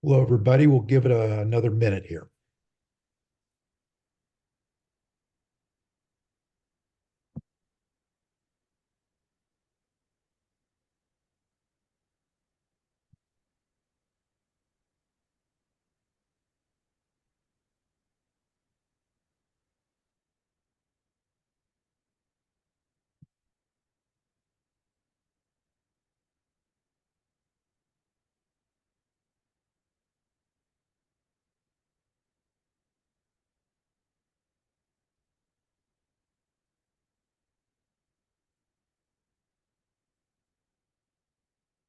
Hello, everybody. We'll give it another minute here.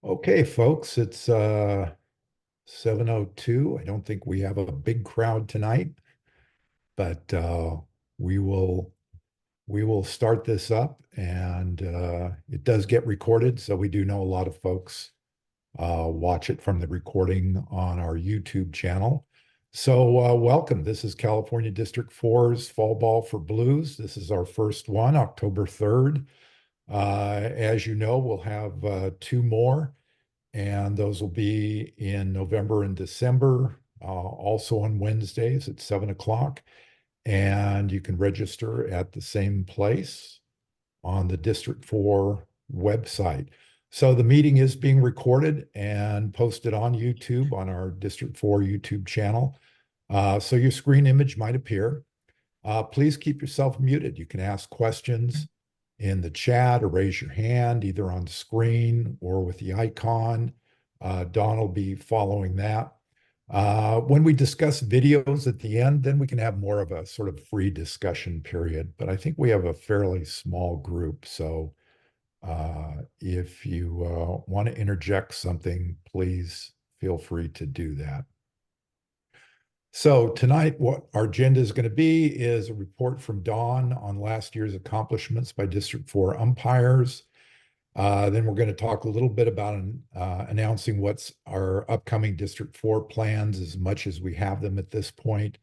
Okay, folks, it's 7:02. I don't think we have a big crowd tonight, but we will we will start this up, and it does get recorded, so we do know a lot of folks watch it from the recording on our YouTube channel. So welcome. This is California District 4's Fall Ball for Blues. This is our first one, October 3rd. As you know, we'll have two more, and those will be in November and December, also on Wednesdays at 7 o'clock. And you can register at the same place on the District 4 website. So the meeting is being recorded and posted on YouTube on our District 4 YouTube channel. So your screen image might appear. Please keep yourself muted. You can ask questions in the chat or raise your hand either on the screen or with the icon. Don will be following that. When we discuss videos at the end, then we can have more of a sort of free discussion period. But I think we have a fairly small group. So if you want to interject something, please feel free to do that. So tonight, what our agenda is going to be is a report from Dawn on last year's accomplishments by District 4 umpires. Then we're going to talk a little bit about announcing what's our upcoming District 4 plans, as much as we have them at this point,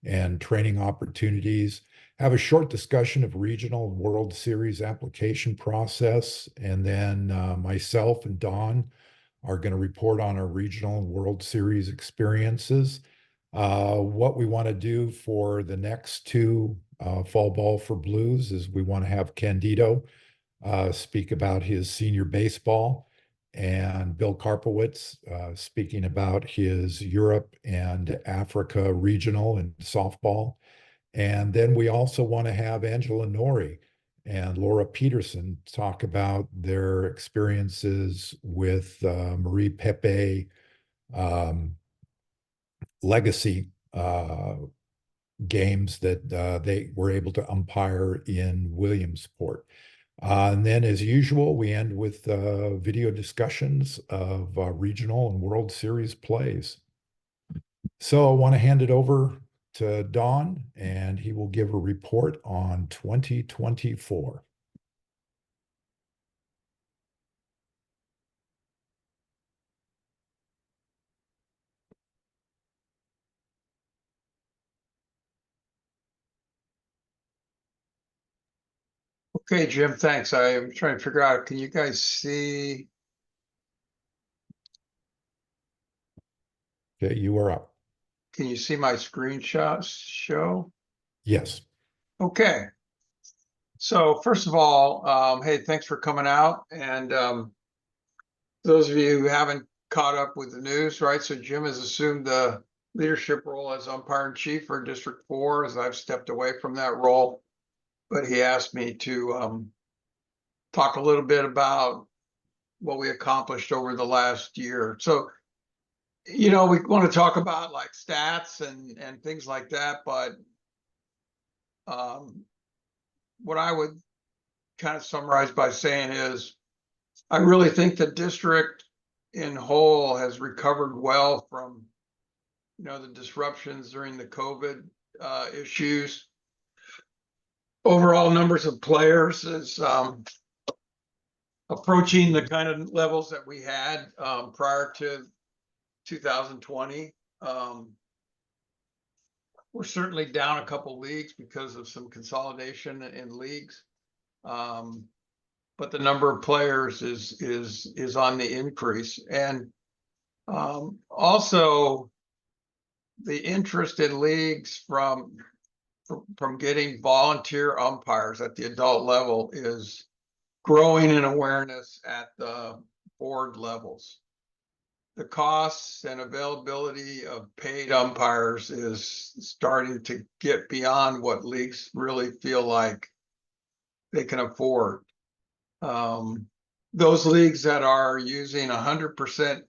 and training opportunities. Have a short discussion of regional and World Series application process, and then myself and Dawn are going to report on our regional and World Series experiences. What we want to do for the next two Fall Ball for Blues is we want to have Candido speak about his senior baseball, and Bill Karpowitz speaking about his Europe and Africa regional and softball. And then we also want to have Angela Nori and Laura Peterson talk about their experiences with Marie Pepe um, legacy games that they were able to umpire in Williamsport. And then, as usual, we end with video discussions of regional and World Series plays. So I want to hand it over to Don, and he will give a report on 2024. Okay, Jim, thanks. I am trying to figure out, can you guys see? Okay, you are up. Can you see my screenshots show? Yes. Okay. So first of all, hey, thanks for coming out. And those of you who haven't caught up with the news, right? So Jim has assumed the leadership role as umpire in chief for District 4 as I've stepped away from that role. But he asked me to talk a little bit about what we accomplished over the last year. So we want to talk about like stats and things like that, but what I would kind of summarize by saying is I really think the district in whole has recovered well from the disruptions during the COVID issues. Overall numbers of players is approaching the kind of levels that we had prior to 2020. We're certainly down a couple leagues because of some consolidation in leagues, but the number of players is on the increase. And Also, the interest in leagues from getting volunteer umpires at the adult level is growing in awareness at the board levels. The costs and availability of paid umpires is starting to get beyond what leagues really feel like they can afford. Those leagues that are using 100%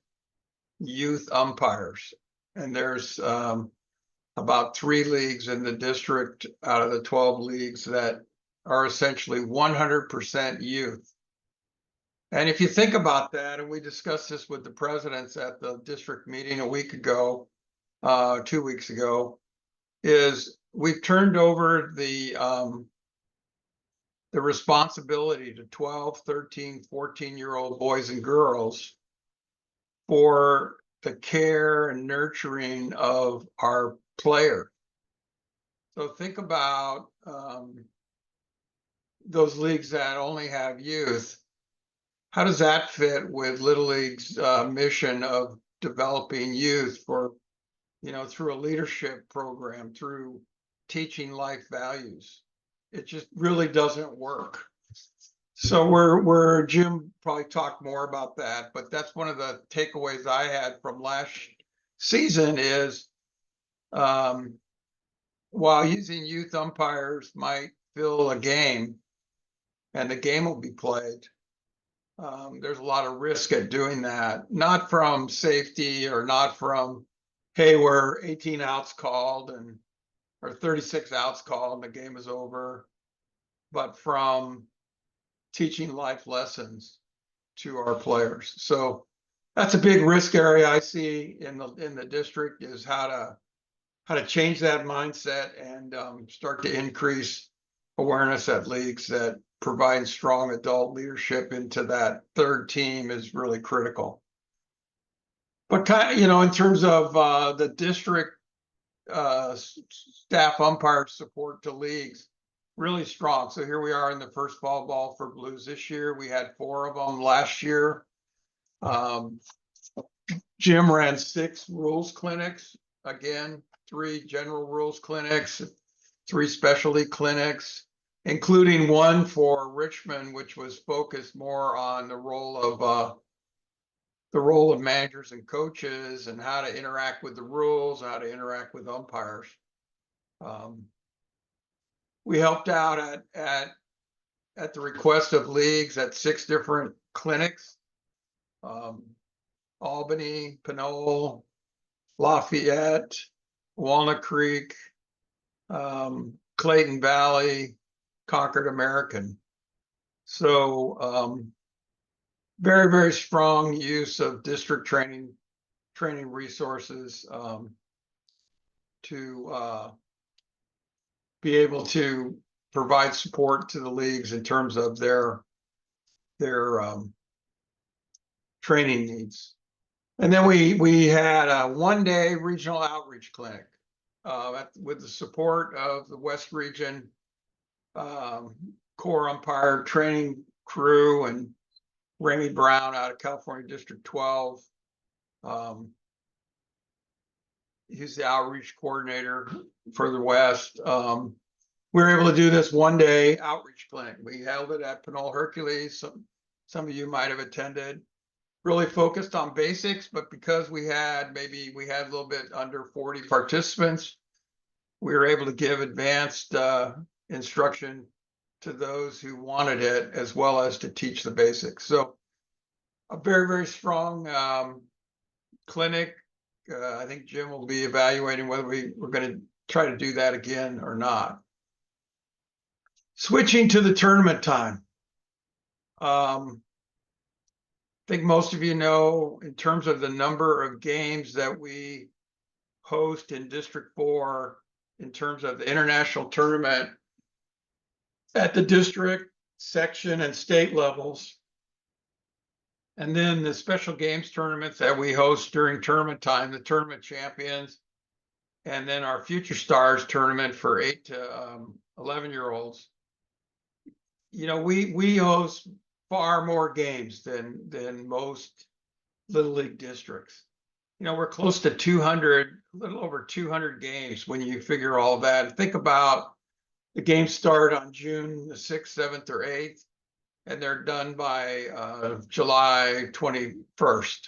youth umpires, and there's about 3 leagues in the district out of the 12 leagues that are essentially 100% youth. And if you think about that, and we discussed this with the presidents at the district meeting a week ago, 2 weeks ago, is we've turned over the responsibility to 12, 13, 14-year-old boys and girls for the care and nurturing of our player. So think about those leagues that only have youth. How does that fit with Little League's mission of developing youth for, through a leadership program, through teaching life values? It just really doesn't work. So we're Jim probably talk more about that, but that's one of the takeaways I had from last season is while using youth umpires might fill a game and the game will be played, there's a lot of risk at doing that, not from safety or not from, hey, we're 18 outs called or 36 outs called and the game is over, but from teaching life lessons to our players. So that's a big risk area I see in the district, is how to change that mindset and start to increase awareness at leagues that providing strong adult leadership into that third team is really critical. But in terms of the district staff umpire support to leagues, really strong. So here we are in the first fall ball for Blues this year. We had 4 of them last year. Jim ran 6 rules clinics. Again, 3 general rules clinics, 3 specialty clinics, including one for Richmond, which was focused more on the role of managers and coaches and how to interact with the rules, how to interact with umpires. We helped out at the request of leagues at 6 different clinics: Albany, Pinole, Lafayette, Walnut Creek, Clayton Valley, Concord American. So very, very strong use of district training resources to be able to provide support to the leagues in terms of their training needs. And then we had a 1-day regional outreach clinic with the support of the West Region core umpire training crew and Remy Brown out of California District 12. He's the outreach coordinator for the West. We were able to do this 1-day outreach clinic. We held it at Pinole Hercules. Some of you might have attended. Really focused on basics, but because we had a little bit under 40 participants, we were able to give advanced instruction to those who wanted it, as well as to teach the basics. So a very, very strong clinic. I think Jim will be evaluating whether we're going to try to do that again or not. Switching to the tournament time. I think most of you know, in terms of the number of games that we host in District 4, in terms of the international tournament at the district, section, and state levels, and then the special games tournaments that we host during tournament time, the tournament champions, and then our Future Stars tournament for 8 to 11-year-olds. We host far more games than most Little League districts. we're close to 200, a little over 200 games when you figure all that. Think about the games start on June the 6th, 7th, or 8th, and they're done by July 21st.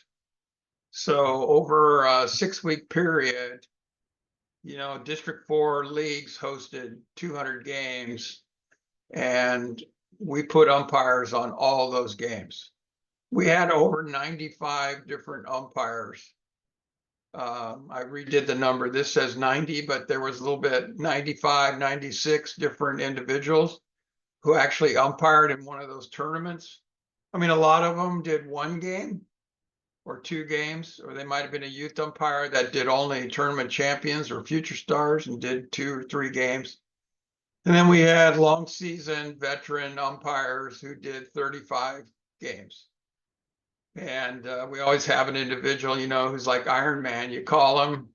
So over a 6-week period, District 4 leagues hosted 200 games, and we put umpires on all those games. We had over 95 different umpires. I redid the number. This says 90, but there was a little bit 95, 96 different individuals who actually umpired in one of those tournaments. I mean, a lot of them did one game or two games, or they might have been a youth umpire that did only tournament champions or future stars and did 2 or 3 games. And then we had long season veteran umpires who did 35 games. And we always have an individual, who's like Iron Man. You call him,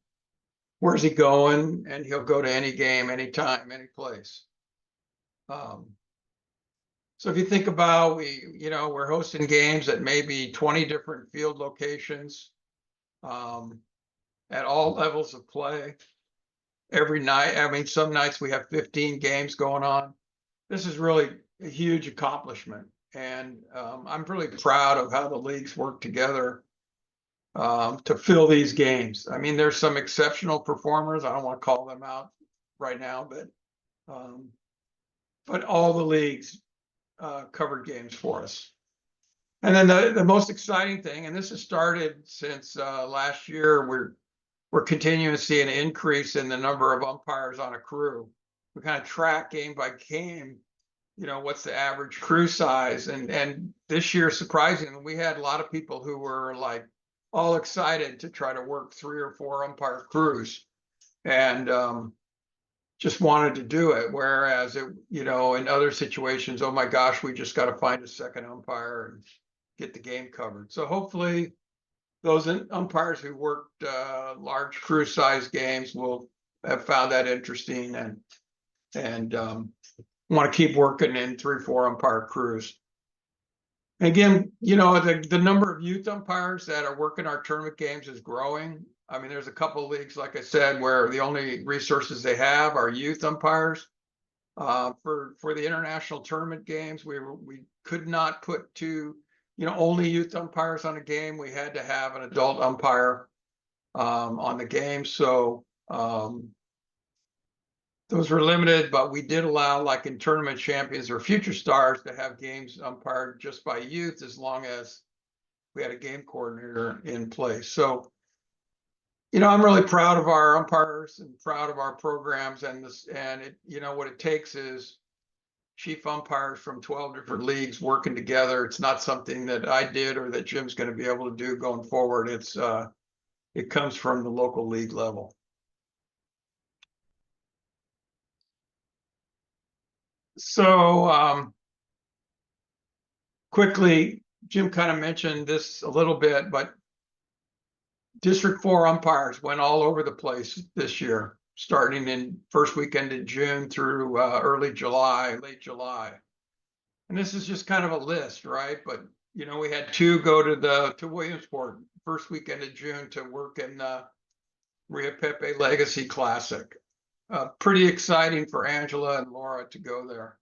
where's he going? And he'll go to any game, anytime, any place. So if you think about, we're hosting games at maybe 20 different field locations, at all levels of play every night. I mean, some nights we have 15 games going on. This is really a huge accomplishment. And I'm really proud of how the leagues work together to fill these games. I mean, there's some exceptional performers. I don't want to call them out right now, but all the leagues covered games for us. And then the most exciting thing, and this has started since last year, we're continuing to see an increase in the number of umpires on a crew. We kind of track game by game, what's the average crew size. And this year, surprisingly, we had a lot of people who were like all excited to try to work 3 or 4 umpire crews and just wanted to do it. Whereas in other situations, oh my gosh, we just got to find a second umpire and get the game covered. So hopefully those umpires who worked large crew size games will have found that interesting and want to keep working in 3 or 4 umpire crews. And again, the number of youth umpires that are working our tournament games is growing. I mean, there's a couple of leagues, like I said, where the only resources they have are youth umpires. For the international tournament games, we could not put 2, only youth umpires on a game. We had to have an adult umpire on the game. So those were limited, but we did allow, like in tournament champions or future stars, to have games umpired just by youth, as long as we had a game coordinator in place. So, I'm really proud of our umpires and proud of our programs, and what it takes is chief umpires from 12 different leagues working together. It's not something that I did or that Jim's going to be able to do going forward. It comes from the local league level. So quickly, Jim kind of mentioned this a little bit, but District 4 umpires went all over the place this year, starting in first weekend in June through early July, late July. And this is just kind of a list, right? But we had 2 go to Williamsport first weekend of June to work in the Rio Pepe Legacy Classic. Pretty exciting for Angela and Laura to go there.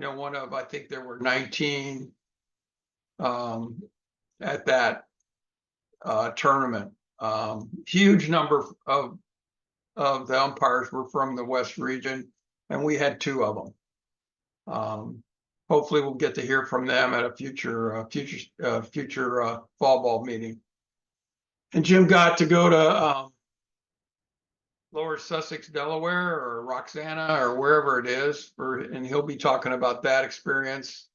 I think there were 19 at that tournament. Huge number of the umpires were from the West region, and we had 2 of them. Hopefully we'll get to hear from them at a future fall ball meeting. And Jim got to go to Lower Sussex, Delaware, or Roxana, or wherever it is, and he'll be talking about that experience.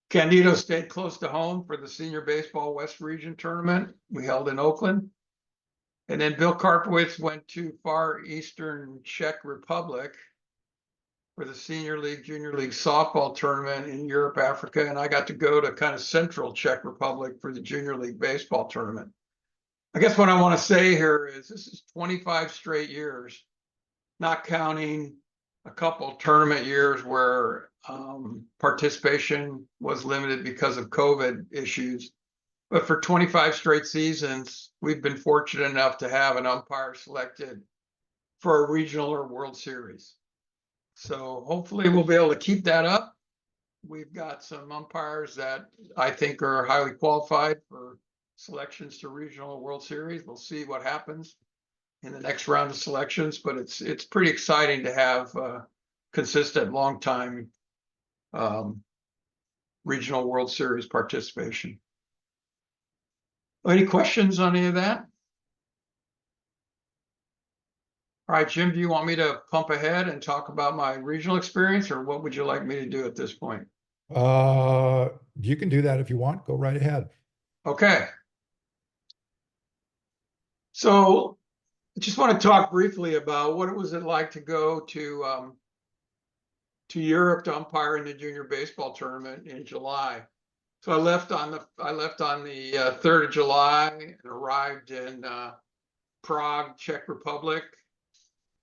Candido stayed close to home for the Senior Baseball West Region Tournament we held in Oakland. And then Bill Karpowitz went to Far Eastern Czech Republic for the Senior League, Junior League Softball Tournament in Europe, Africa. And I got to go to kind of Central Czech Republic for the Junior League Baseball Tournament. I guess what I want to say here is this is 25 straight years, not counting a couple tournament years where participation was limited because of COVID issues. But for 25 straight seasons, we've been fortunate enough to have an umpire selected for a regional or World Series. So hopefully we'll be able to keep that up. We've got some umpires that I think are highly qualified for selections to regional or World Series. We'll see what happens in the next round of selections, but it's pretty exciting to have consistent, long time regional World Series participation. Any questions on any of that? All right, Jim, do you want me to pump ahead and talk about my regional experience, or what would you like me to do at this point? You can do that if you want. Go right ahead. Okay. So I just want to talk briefly about what it was like to go to Europe to umpire in the junior baseball tournament in July. So I left on the 3rd of July and arrived in Prague, Czech Republic.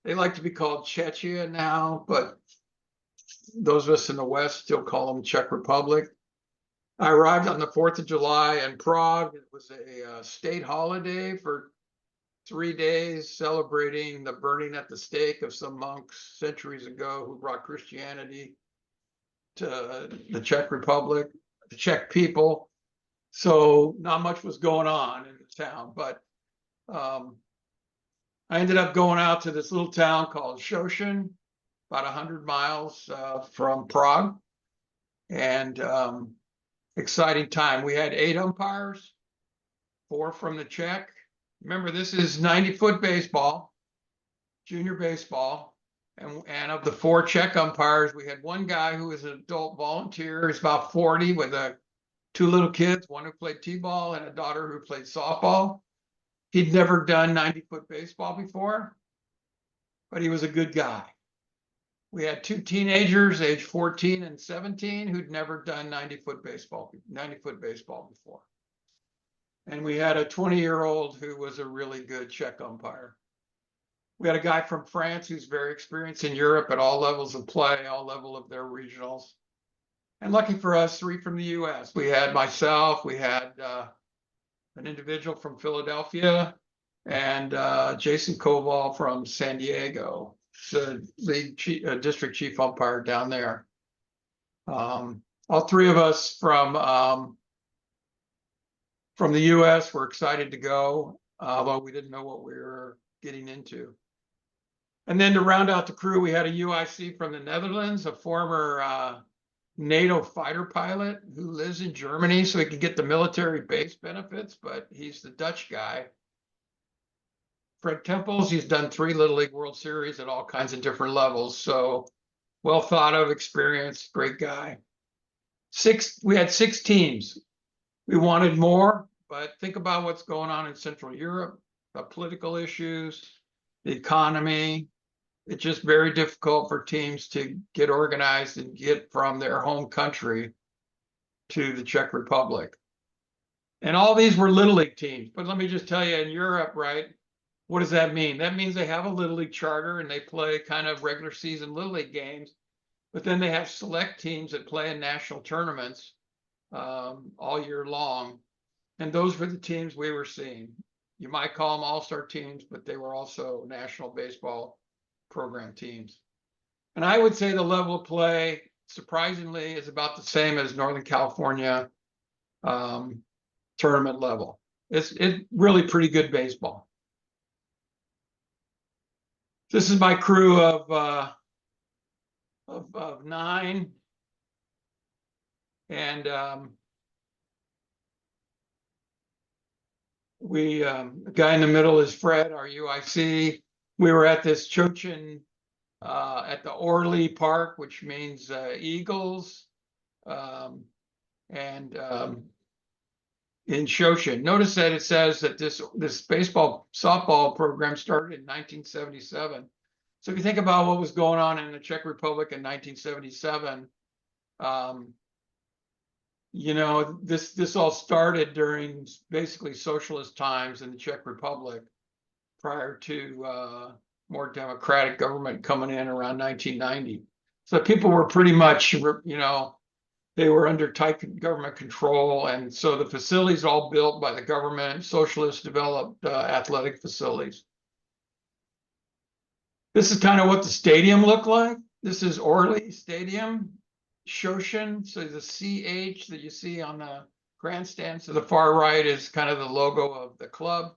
They like to be called Czechia now, but those of us in the West still call them Czech Republic. I arrived on the 4th of July in Prague. It was a state holiday for 3 days, celebrating the burning at the stake of some monks centuries ago who brought Christianity to the Czech Republic, the Czech people. So not much was going on in the town, but I ended up going out to this little town called Shoshin, about 100 miles from Prague, and exciting time. We had 8 umpires, 4 from the Czech. Remember, this is 90-foot baseball, junior baseball, and of the 4 Czech umpires, we had one guy who was an adult volunteer. He's about 40 with 2 little kids, one who played t-ball and a daughter who played softball. He'd never done 90-foot baseball before, but he was a good guy. We had 2 teenagers, age 14 and 17, who'd never done 90-foot baseball before. And we had a 20-year-old who was a really good Czech umpire. We had a guy from France who's very experienced in Europe at all levels of play, all level of their regionals. And lucky for us, 3 from the US. We had myself, we had an individual from Philadelphia, and Jason Koval from San Diego, the district chief umpire down there. All 3 of us from the US were excited to go, although we didn't know what we were getting into. And then to round out the crew, we had a UIC from the Netherlands, a former NATO fighter pilot who lives in Germany so he could get the military base benefits, but he's the Dutch guy. Fred Temples, he's done 3 Little League World Series at all kinds of different levels. So well thought of, experienced, great guy. We had 6 teams. We wanted more, but think about what's going on in Central Europe, the political issues, the economy. It's just very difficult for teams to get organized and get from their home country to the Czech Republic. And all these were Little League teams. But let me just tell you, in Europe, right, what does that mean? That means they have a Little League charter and they play kind of regular season Little League games, but then they have select teams that play in national tournaments all year long. And those were the teams we were seeing. You might call them all-star teams, but they were also national baseball program teams. And I would say the level of play, surprisingly, is about the same as Northern California tournament level. It's really pretty good baseball. This is my crew of 9. And the guy in the middle is Fred, our UIC. We were at this Chochin at the Orly Park, which means Eagles, and in Shoshin. Notice that it says that this baseball softball program started in 1977. So if you think about what was going on in the Czech Republic in 1977, you know, this all started during basically socialist times in the Czech Republic, prior to more democratic government coming in around 1990. So people were pretty much, you know, They were under tight government control, and so the facilities all built by the government, socialist developed athletic facilities. This is kind of what the stadium looked like. This is Orly Stadium, Shoshin. So the CH that you see on the grandstand to the far right is kind of the logo of the club.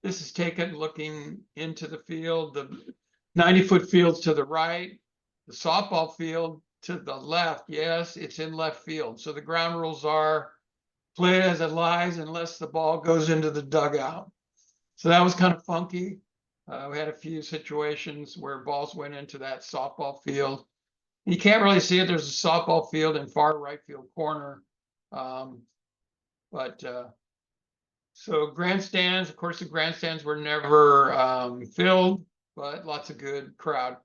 This is taken looking into the field, the 90-foot fields to the right, the softball field to the left. Yes, it's in left field. So the ground rules are play it as it lies unless the ball goes into the dugout. So that was kind of funky. We had a few situations where balls went into that softball field. You can't really see it. There's a softball field in far right field corner. So grandstands, of course, the grandstands were never filled, but lots of good crowd.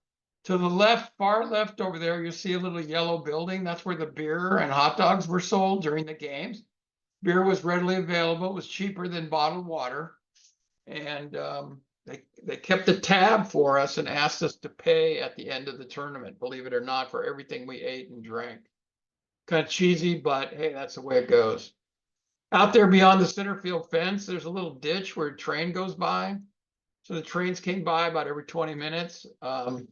To the left, far left over there, you see a little yellow building. That's where the beer and hot dogs were sold during the games. Beer was readily available. It was cheaper than bottled water. And they kept a tab for us and asked us to pay at the end of the tournament, believe it or not, for everything we ate and drank. Kind of cheesy, but hey, that's the way it goes. Out there beyond the center field fence, there's a little ditch where a train goes by. So the trains came by about every 20 minutes and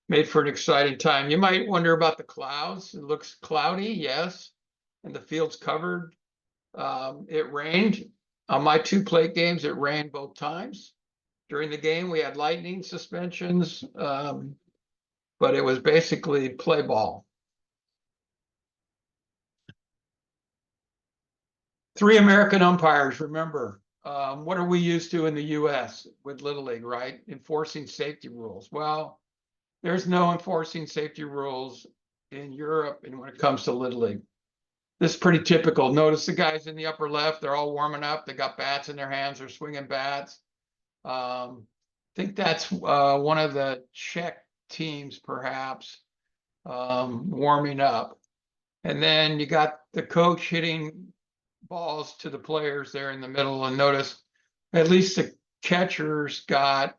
made for an exciting time. You might wonder about the clouds. It looks cloudy, yes, and the field's covered. It rained. On my 2 plate games, it rained both times. During the game, we had lightning suspensions, but it was basically play ball. 3 American umpires, remember. What are we used to in the US with Little League, right? Enforcing safety rules. Well, there's no enforcing safety rules in Europe and when it comes to Little League. This is pretty typical. Notice the guys in the upper left, they're all warming up. They got bats in their hands, they're swinging bats. I think that's one of the Czech teams, perhaps, warming up. And then you got the coach hitting balls to the players there in the middle. And notice at least the catchers got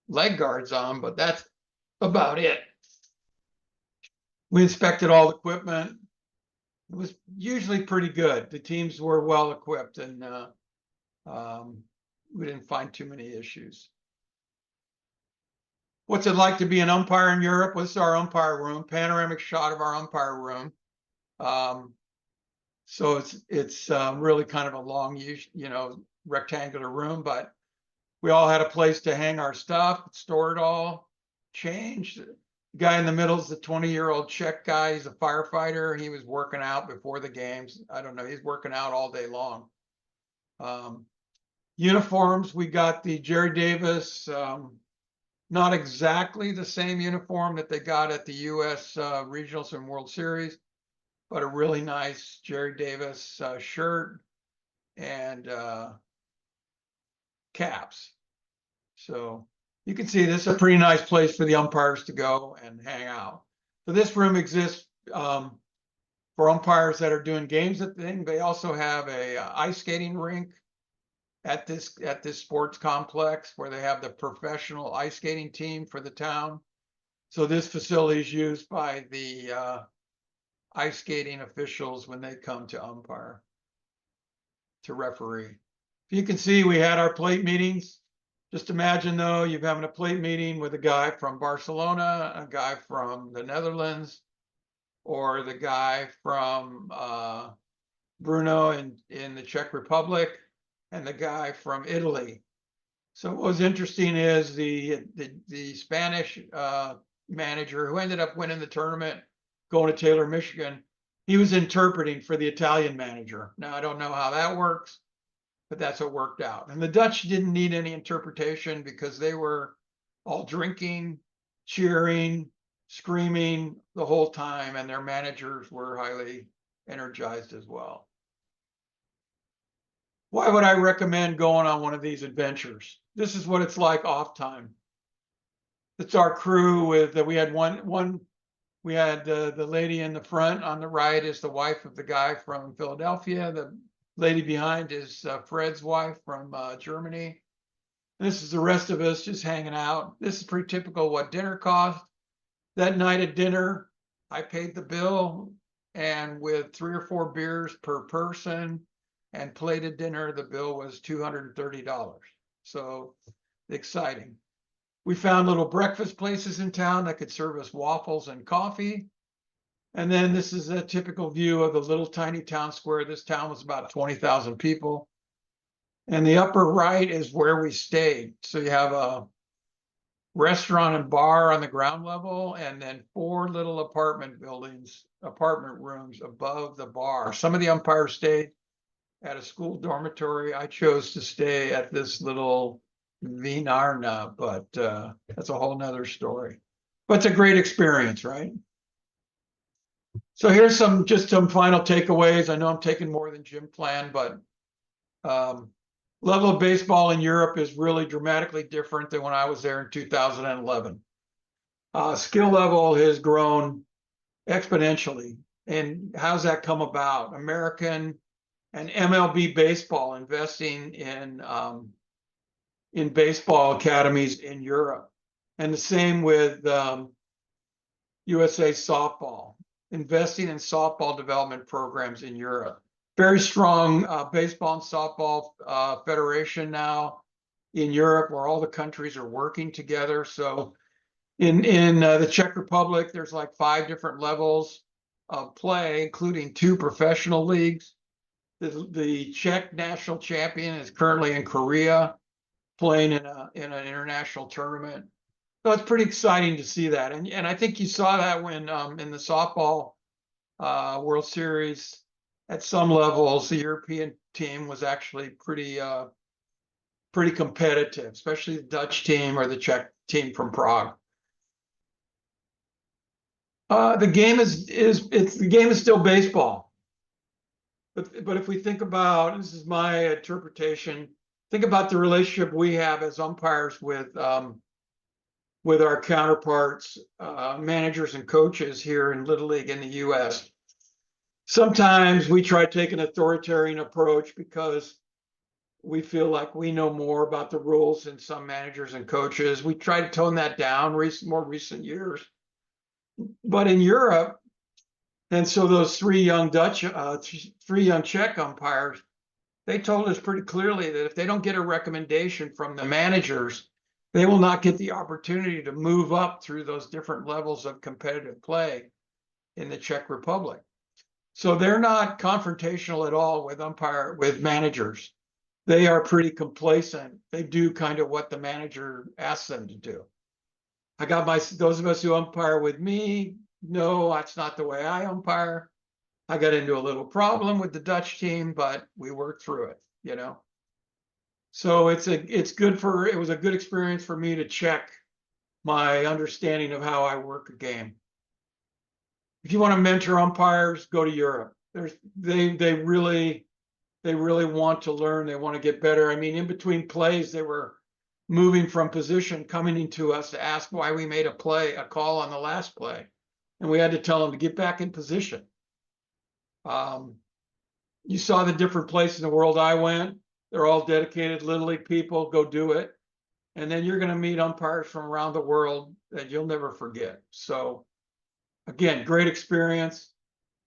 leg guards on, but that's about it. We inspected all the equipment. It was usually pretty good. The teams were well equipped and we didn't find too many issues. What's it like to be an umpire in Europe? This is our umpire room, panoramic shot of our umpire room. So it's really kind of a long, rectangular room, but we all had a place to hang our stuff, store it all, change. The guy in the middle is the 20-year-old Czech guy. He's a firefighter. He was working out before the games. I don't know. He's working out all day long. Uniforms, we got the Jerry Davis, not exactly the same uniform that they got at the U.S. Regionals and World Series, but a really nice Jerry Davis shirt and caps. So you can see this is a pretty nice place for the umpires to go and hang out. So this room exists for umpires that are doing games at the thing. They also have a ice skating rink at this sports complex where they have the professional ice skating team for the town. So this facility is used by the ice skating officials when they come to umpire, to referee. You can see we had our plate meetings. Just imagine though, you're having a plate meeting with a guy from Barcelona, a guy from the Netherlands, or the guy from Brno in the Czech Republic, and the guy from Italy. So what was interesting is the Spanish manager who ended up winning the tournament, going to Taylor, Michigan, he was interpreting for the Italian manager. Now, I don't know how that works, but that's what worked out. And the Dutch didn't need any interpretation because they were all drinking, cheering, screaming the whole time, and their managers were highly energized as well. Why would I recommend going on one of these adventures? This is what it's like off time. It's our crew with we had we had the lady in the front on the right is the wife of the guy from Philadelphia. The lady behind is Fred's wife from Germany. This is the rest of us just hanging out. This is pretty typical what dinner cost. That night at dinner, I paid the bill, and with 3 or 4 beers per person and plated dinner, the bill was $230. So exciting. We found little breakfast places in town that could serve us waffles and coffee. And then this is a typical view of the little tiny town square. This town was about 20,000 people. And the upper right is where we stayed. So you have a restaurant and bar on the ground level, and then 4 little apartment buildings, apartment rooms above the bar. Some of the umpires stayed at a school dormitory. I chose to stay at this little Vinarna, but that's a whole nother story. But it's a great experience, right? So here's just some final takeaways. I know I'm taking more than Jim planned, but level of baseball in Europe is really dramatically different than when I was there in 2011. Skill level has grown exponentially. And how's that come about? American and MLB baseball investing in baseball academies in Europe. And the same with USA softball, investing in softball development programs in Europe. Very strong baseball and softball federation now in Europe, where all the countries are working together. So in the Czech Republic, there's like 5 different levels of play, including 2 professional leagues. The Czech national champion is currently in Korea playing in an international tournament. So it's pretty exciting to see that. And I think you saw that when in the softball World Series, at some levels, the European team was actually pretty competitive, especially the Dutch team or the Czech team from Prague. The game is still baseball. But if we think about, this is my interpretation, think about the relationship we have as umpires with our counterparts, managers and coaches here in Little League in the US. Sometimes we try to take an authoritarian approach because we feel like we know more about the rules than some managers and coaches. We try to tone that down more recent years. But in Europe, and so those 3 young Czech umpires, they told us pretty clearly that if they don't get a recommendation from the managers, they will not get the opportunity to move up through those different levels of competitive play in the Czech Republic. So they're not confrontational at all with managers. They are pretty complacent. They do kind of what the manager asks them to do. I got those of us who umpire with me, no, that's not the way I umpire. I got into a little problem with the Dutch team, but we worked through it, you know. So it was a good experience for me to check my understanding of how I work a game. If you want to mentor umpires, go to Europe. They really want to learn. They want to get better. I mean, in between plays, they were moving from position, coming into us to ask why we made a call on the last play. And we had to tell them to get back in position. You saw the different places in the world I went. They're all dedicated Little League people. Go do it. And then you're going to meet umpires from around the world that you'll never forget. So again, great experience.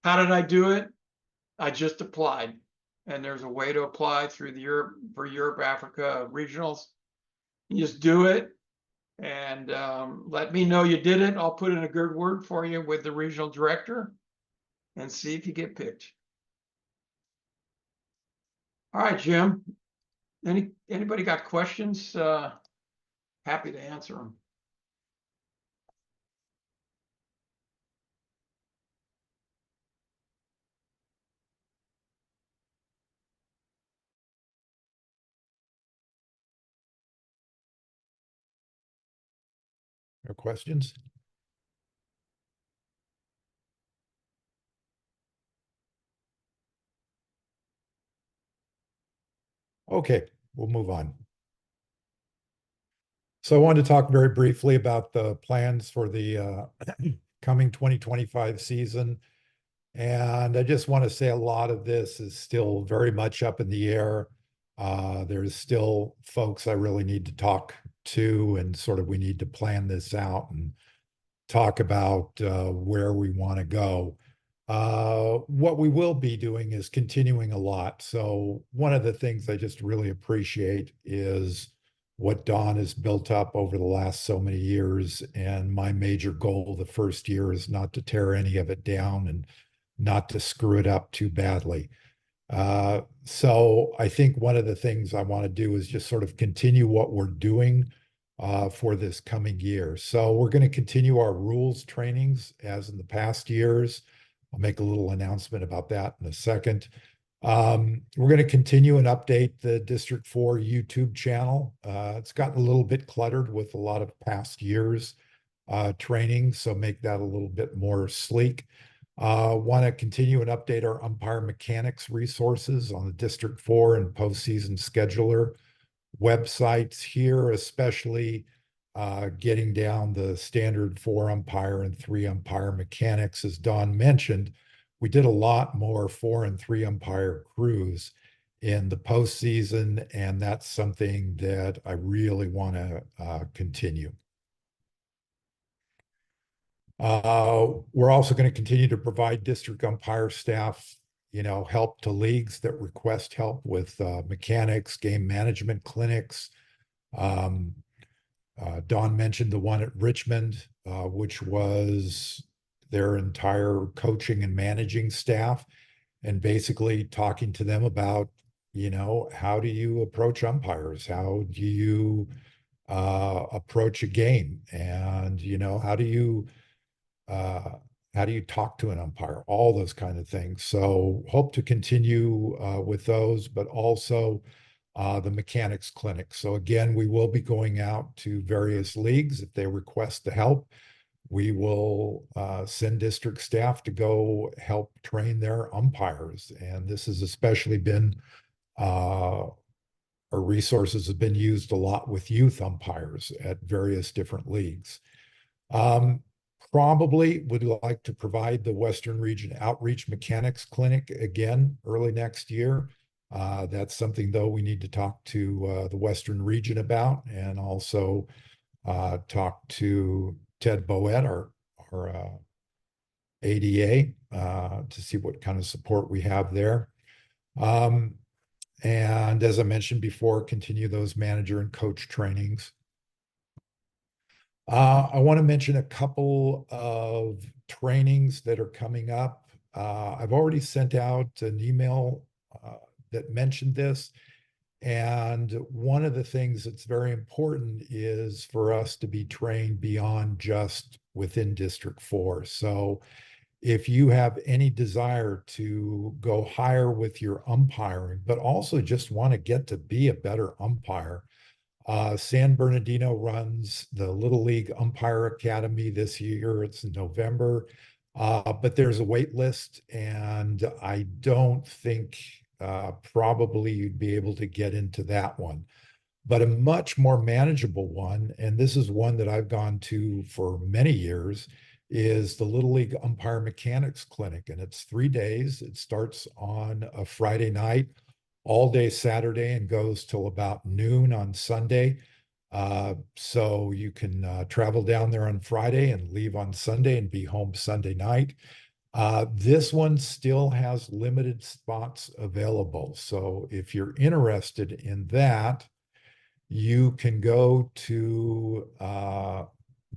How did I do it? I just applied. And there's a way to apply through the Europe, Africa regionals. You just do it and let me know you did it. I'll put in a good word for you with the regional director and see if you get picked. All right, Jim. Anybody got questions? Happy to answer them. No questions? Okay, we'll move on. So I wanted to talk very briefly about the plans for the coming 2025 season. And I just want to say a lot of this is still very much up in the air. There's still folks I really need to talk to, and sort of we need to plan this out and talk about where we want to go. What we will be doing is continuing a lot. So one of the things I just really appreciate is what Don has built up over the last so many years. And my major goal the first year is not to tear any of it down and not to screw it up too badly. So I think one of the things I want to do is just sort of continue what we're doing for this coming year. So we're going to continue our rules trainings as in the past years. I'll make a little announcement about that in a second. We're going to continue and update the District 4 YouTube channel. It's gotten a little bit cluttered with a lot of past years training, so make that a little bit more sleek. Want to continue and update our umpire mechanics resources on the District 4 and postseason scheduler websites here, especially getting down the standard 4 umpire and 3 umpire mechanics. As Don mentioned, we did a lot more 4 and 3 umpire crews in the postseason, and that's something that I really want to continue. We're also going to continue to provide district umpire staff, help to leagues that request help with mechanics, game management clinics. Don mentioned the one at Richmond, which was their entire coaching and managing staff, and basically talking to them about, how do you approach umpires? How do you approach a game? And, how do you talk to an umpire? All those kind of things. So hope to continue with those, but also the mechanics clinic. So again, we will be going out to various leagues. If they request the help, we will send district staff to go help train their umpires. And this has especially been, our resources have been used a lot with youth umpires at various different leagues. Probably would like to provide the Western Region Outreach Mechanics Clinic again early next year. That's something, though, we need to talk to the Western Region about, and also talk to Ted Boet, our ADA, to see what kind of support we have there. And as I mentioned before, continue those manager and coach trainings. I want to mention a couple of trainings that are coming up. I've already sent out an email that mentioned this. And one of the things that's very important is for us to be trained beyond just within District 4. So if you have any desire to go higher with your umpiring, but also just want to get to be a better umpire, San Bernardino runs the Little League Umpire Academy this year. It's in November, but there's a wait list, and I don't think probably you'd be able to get into that one. But a much more manageable one, and this is one that I've gone to for many years, is the Little League Umpire Mechanics Clinic, and it's 3 days. It starts on a Friday night, all day Saturday, and goes till about noon on Sunday. So you can travel down there on Friday and leave on Sunday and be home Sunday night. This one still has limited spots available. So if you're interested in that, you can go to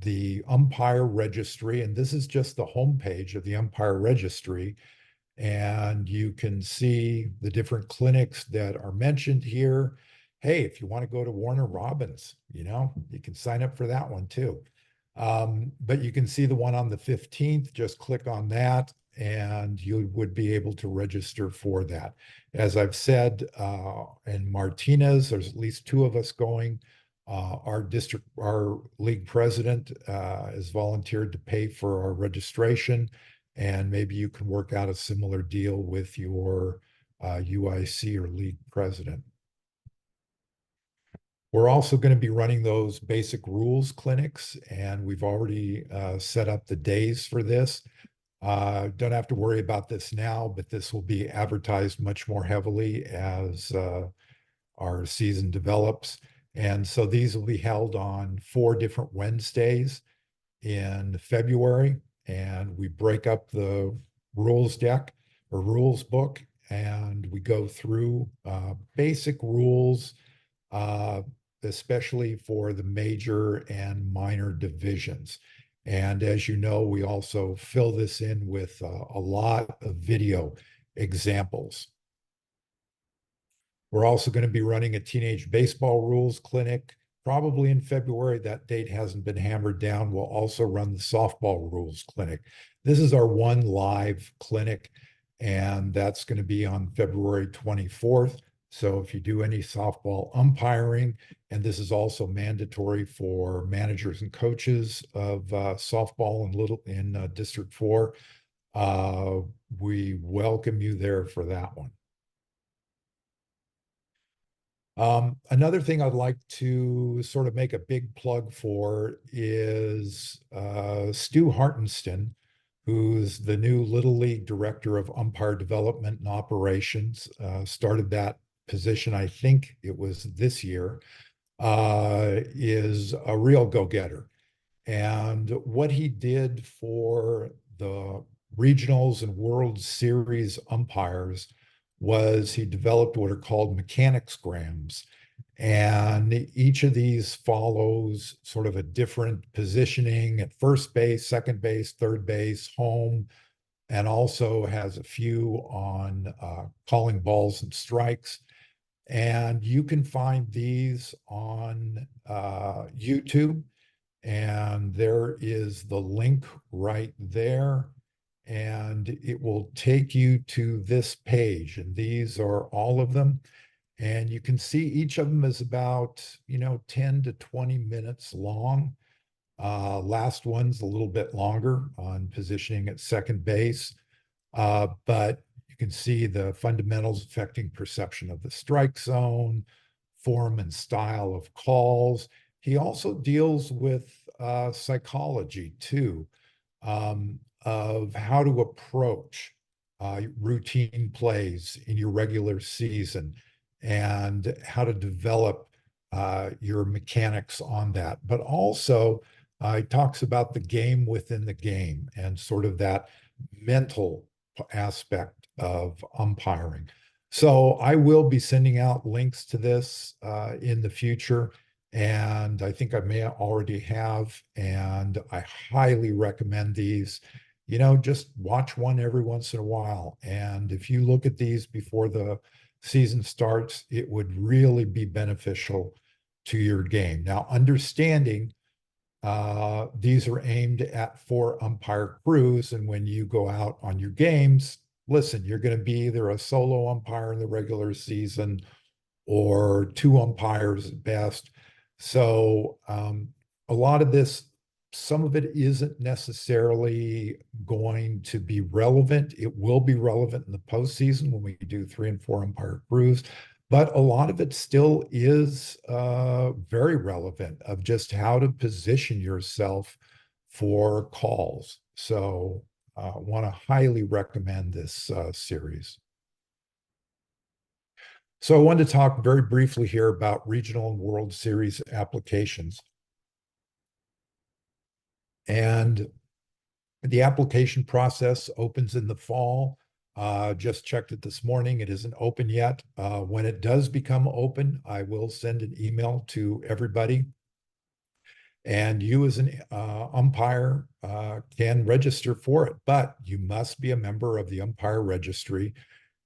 the umpire registry, and this is just the homepage of the umpire registry. And you can see the different clinics that are mentioned here. Hey, if you want to go to Warner Robins, you can sign up for that one too. But you can see the one on the 15th, just click on that and you would be able to register for that. As I've said, in Martinez, there's at least 2 of us going. Our league president has volunteered to pay for our registration, and maybe you can work out a similar deal with your UIC or league president. We're also going to be running those basic rules clinics, and we've already set up the days for this. Don't have to worry about this now, but this will be advertised much more heavily as our season develops. And so these will be held on 4 different Wednesdays. in February, and we break up the rules deck or rules book, and we go through basic rules, uh, especially for the major and minor divisions. And as you know, we also fill this in with a lot of video examples. We're also going to be running a teenage baseball rules clinic, probably in February. That date hasn't been hammered down. We'll also run the softball rules clinic. This is our one live clinic, and that's going to be on February 24th. So if you do any softball umpiring, and this is also mandatory for managers and coaches of softball in District 4, we welcome you there for that one. Another thing I'd like to sort of make a big plug for is Stu Hartenston, who's the new Little League Director of Umpire Development and Operations. Started that position, I think it was this year, is a real go-getter. And what he did for the regionals and World Series umpires was he developed what are called mechanics grams. And each of these follows sort of a different positioning at first base, second base, third base, home, and also has a few on calling balls and strikes. And you can find these on YouTube, and there is the link right there, and it will take you to this page, and these are all of them. And you can see each of them is about, 10 to 20 minutes long. Last one's a little bit longer on positioning at second base. But you can see the fundamentals affecting perception of the strike zone, form and style of calls. He also deals with psychology too, of how to approach routine plays in your regular season and how to develop your mechanics on that. But also, he talks about the game within the game and sort of that mental aspect of umpiring. So I will be sending out links to this in the future, and I think I may already have, and I highly recommend these. Just watch one every once in a while. And if you look at these before the season starts, it would really be beneficial to your game. Now, understanding these are aimed at 4 umpire crews, and when you go out on your games, listen, you're going to be either a solo umpire in the regular season or 2 umpires at best. So a lot of this, some of it isn't necessarily going to be relevant. It will be relevant in the postseason when we do 3 and 4 umpire crews, but a lot of it still is very relevant of just how to position yourself for calls. So want to highly recommend this series. So I wanted to talk very briefly here about regional and World Series applications. And the application process opens in the fall. Just checked it this morning. It isn't open yet. When it does become open, I will send an email to everybody. And you as an umpire can register for it, but you must be a member of the umpire registry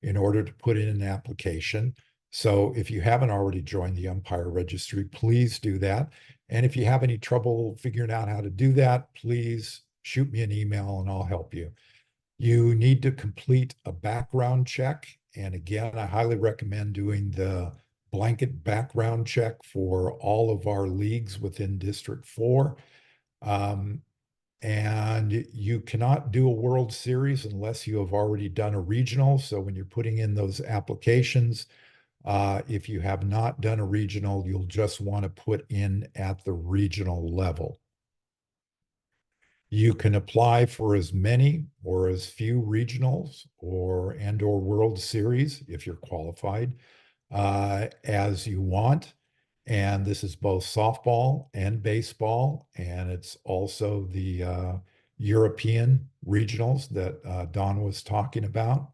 in order to put in an application. So if you haven't already joined the umpire registry, please do that. And if you have any trouble figuring out how to do that, please shoot me an email and I'll help you. You need to complete a background check. And again, I highly recommend doing the blanket background check for all of our leagues within District 4. And you cannot do a World Series unless you have already done a regional. So when you're putting in those applications, if you have not done a regional, you'll just want to put in at the regional level. You can apply for as many or as few regionals or World Series if you're qualified as you want. And this is both softball and baseball, and it's also the European regionals that Don was talking about.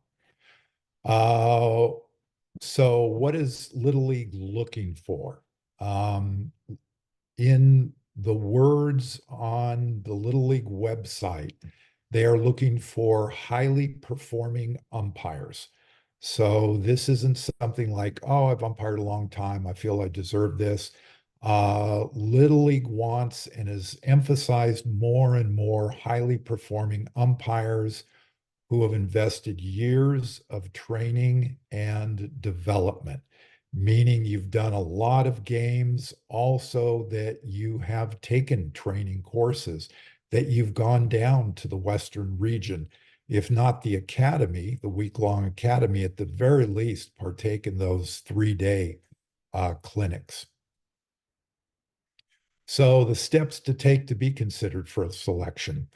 Uh, so what is Little League looking for? Um, in the words on the Little League website, they are looking for highly performing umpires. So this isn't something like, oh, I've umpired a long time. I feel I deserve this. Little League wants and has emphasized more and more highly performing umpires who have invested years of training and development, meaning you've done a lot of games, also that you have taken training courses, that you've gone down to the Western region, if not the academy, the week-long academy, at the very least, partake in those 3-day clinics. So the steps to take to be considered for a selection.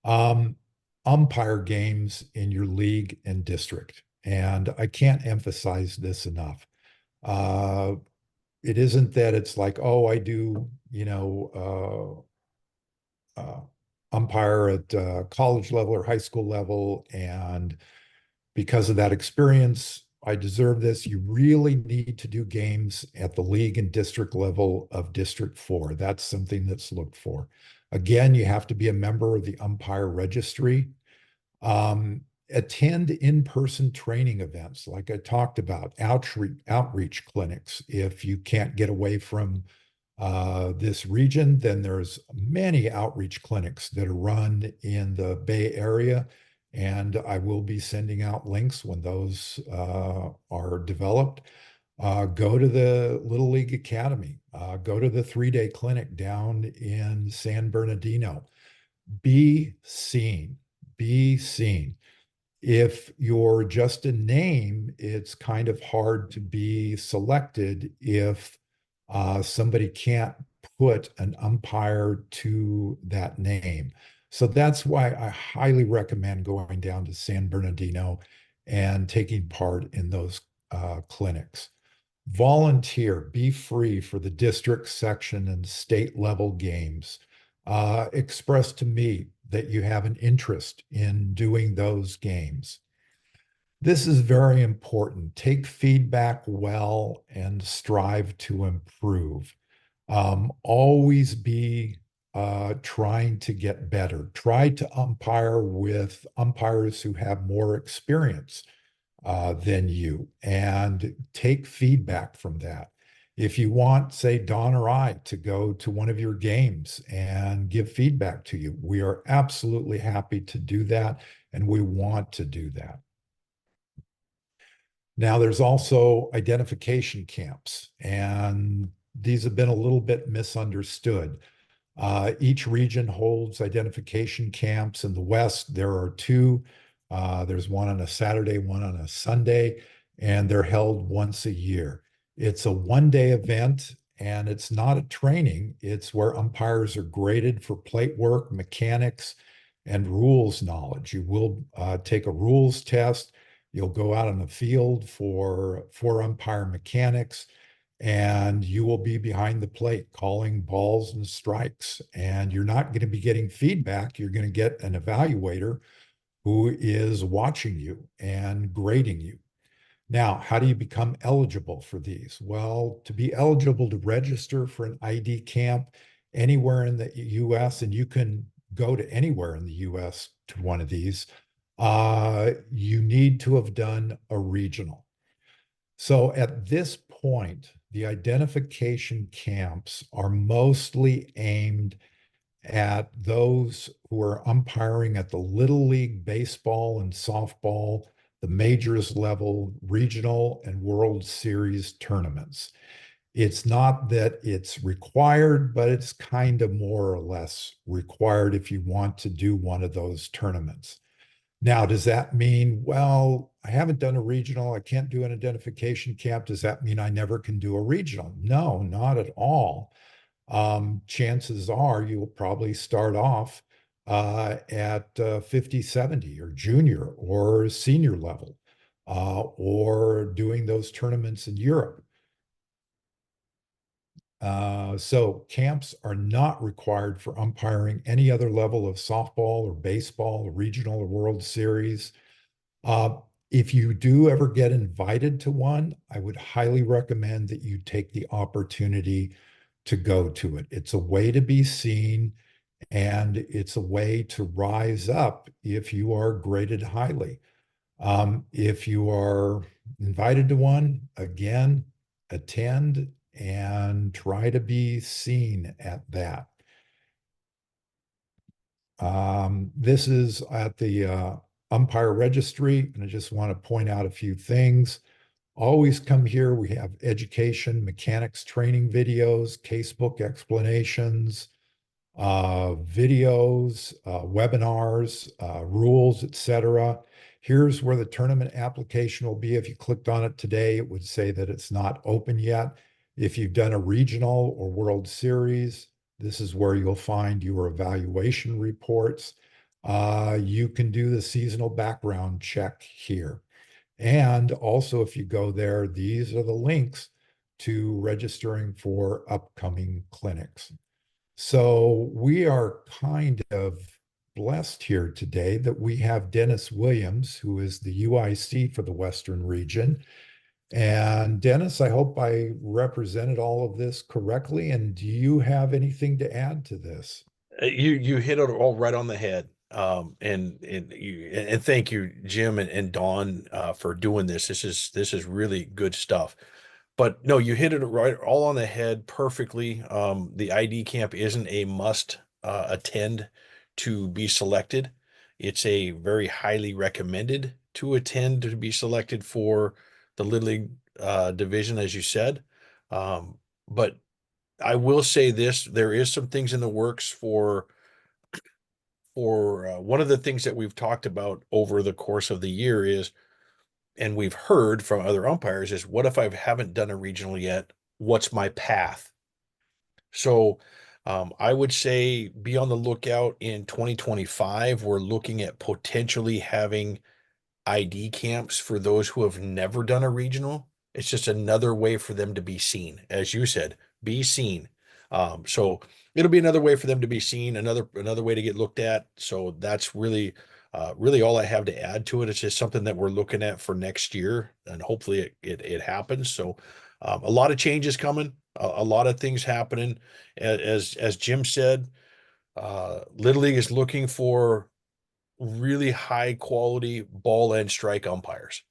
Um, Umpire games in your league and district. And I can't emphasize this enough. Uh, it isn't that it's like, oh, I do, umpire at college level or high school level, and because of that experience, I deserve this. You really need to do games at the league and district level of District 4. That's something that's looked for. Again, you have to be a member of the umpire registry. Attend in-person training events, like I talked about, outreach clinics. If you can't get away from this region, then there's many outreach clinics that are run in the Bay Area, and I will be sending out links when those are developed. Go to the Little League Academy. Go to the 3-day clinic down in San Bernardino. Be seen. Be seen. If you're just a name, it's kind of hard to be selected if somebody can't put an umpire to that name. So that's why I highly recommend going down to San Bernardino and taking part in those clinics. Volunteer, be free for the district, section, and state level games. Express to me that you have an interest in doing those games. This is very important. Take feedback well and strive to improve. Always be trying to get better. Try to umpire with umpires who have more experience than you, and take feedback from that. If you want, say, Don or I to go to one of your games and give feedback to you, we are absolutely happy to do that, and we want to do that. Now, there's also identification camps, and these have been a little bit misunderstood. Each region holds identification camps. In the West, there are two. There's one on a Saturday, one on a Sunday, and they're held once a year. It's a 1-day event, and it's not a training. It's where umpires are graded for plate work, mechanics, and rules knowledge. You will take a rules test. You'll go out on the field for umpire mechanics, and you will be behind the plate calling balls and strikes. And you're not going to be getting feedback. You're going to get an evaluator who is watching you and grading you. Now, how do you become eligible for these? Well, to be eligible to register for an ID camp anywhere in the US, and you can go to anywhere in the US to one of these, you need to have done a regional. So at this point, the identification camps are mostly aimed at those who are umpiring at the Little League baseball and softball, the majors level, regional and World Series tournaments. It's not that it's required, but it's kind of more or less required if you want to do one of those tournaments. Now, does that mean, well, I haven't done a regional, I can't do an identification camp? Does that mean I never can do a regional? No, not at all. Chances are you'll probably start off at 50, 70 or junior or senior level, or doing those tournaments in Europe. So camps are not required for umpiring any other level of softball or baseball, or regional or World Series. Uh, if you do ever get invited to one, I would highly recommend that you take the opportunity to go to it. It's a way to be seen, and it's a way to rise up if you are graded highly. If you are invited to one, again, attend and try to be seen at that. This is at the umpire registry, and I just want to point out a few things. Always come here. We have education, mechanics training videos, casebook explanations, videos, webinars, rules, etc. Here's where the tournament application will be. If you clicked on it today, it would say that it's not open yet. If you've done a regional or World Series, this is where you'll find your evaluation reports. You can do the seasonal background check here. And also, if you go there, these are the links to registering for upcoming clinics. So we are kind of blessed here today that we have Dennis Williams, who is the UIC for the Western region. And Dennis, I hope I represented all of this correctly. And do you have anything to add to this? You hit it all right on the head. And thank you, Jim and Dawn, for doing this. This is really good stuff. But no, you hit it right all on the head perfectly. The ID camp isn't a must attend to be selected. It's a very highly recommended to attend to be selected for the Little League division, as you said. But I will say this: there is some things in the works for one of the things that we've talked about over the course of the year is, and we've heard from other umpires, is what if I haven't done a regional yet? What's my path? So I would say be on the lookout in 2025. We're looking at potentially having ID camps for those who have never done a regional. It's just another way for them to be seen. As you said, be seen. So it'll be another way for them to be seen, another way to get looked at. So that's really all I have to add to it. It's just something that we're looking at for next year, and hopefully it happens. So a lot of changes coming, a lot of things happening. As Jim said, Little League is looking for really high quality ball and strike umpires.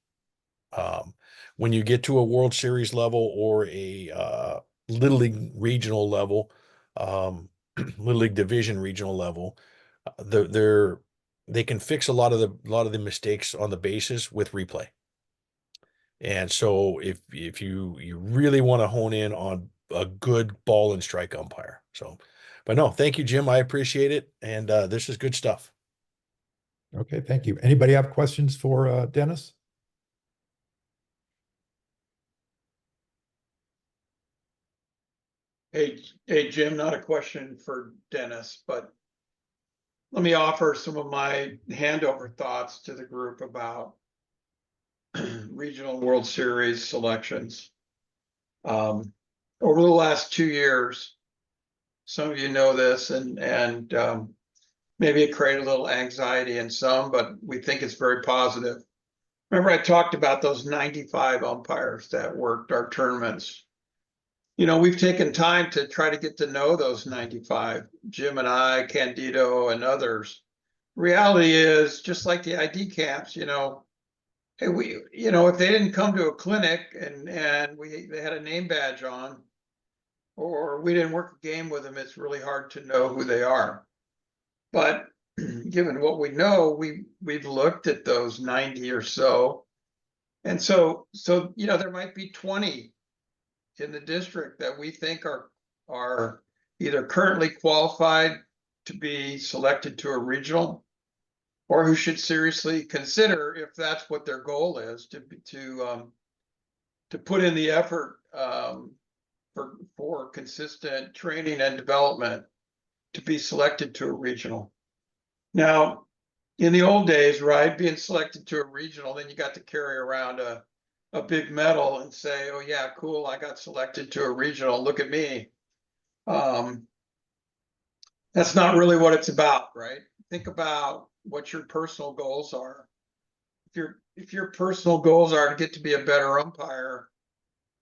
Um, when you get to a World Series level or a Little League regional level, Little League division regional level, they can fix a lot of the mistakes on the bases with replay. And so if you really want to hone in on a good ball and strike umpire. So, but no, thank you, Jim. I appreciate it, and this is good stuff. Okay, thank you. Anybody have questions for Dennis? Hey, Jim, not a question for Dennis, but let me offer some of my handover thoughts to the group about regional World Series selections. Over the last 2 years, some of you know this, and maybe it created a little anxiety in some, but we think it's very positive. Remember, I talked about those 95 umpires that worked our tournaments. We've taken time to try to get to know those 95, Jim and I, Candido, and others. Reality is, just like the ID camps, hey, if they didn't come to a clinic and they had a name badge on, or we didn't work a game with them, it's really hard to know who they are. But given what we know, we've looked at those 90 or so. And so there might be 20 in the district that we think are either currently qualified to be selected to a regional, or who should seriously consider, if that's what their goal is, to put in the effort for consistent training and development to be selected to a regional. Now, in the old days, right, being selected to a regional, then you got to carry around a big medal and say, oh yeah, cool, I got selected to a regional, look at me. Um, that's not really what it's about, right? Think about what your personal goals are. If your personal goals are to get to be a better umpire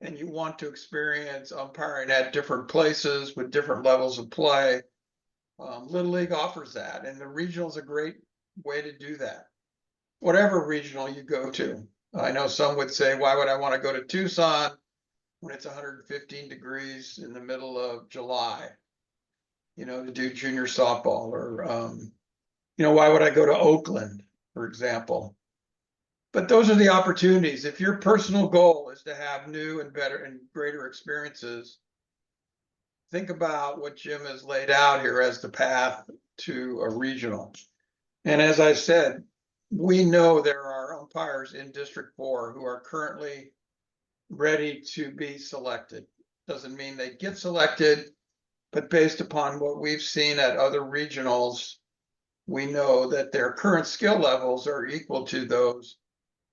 and you want to experience umpiring at different places with different levels of play, Little League offers that, and the regional is a great way to do that. Whatever regional you go to. I know some would say, why would I want to go to Tucson when it's 115 degrees in the middle of July, to do junior softball? Or, why would I go to Oakland, for example? But those are the opportunities. If your personal goal is to have new and better and greater experiences, think about what Jim has laid out here as the path to a regional. And as I said, we know there are umpires in District 4 who are currently ready to be selected. Doesn't mean they get selected, but based upon what we've seen at other regionals, we know that their current skill levels are equal to those.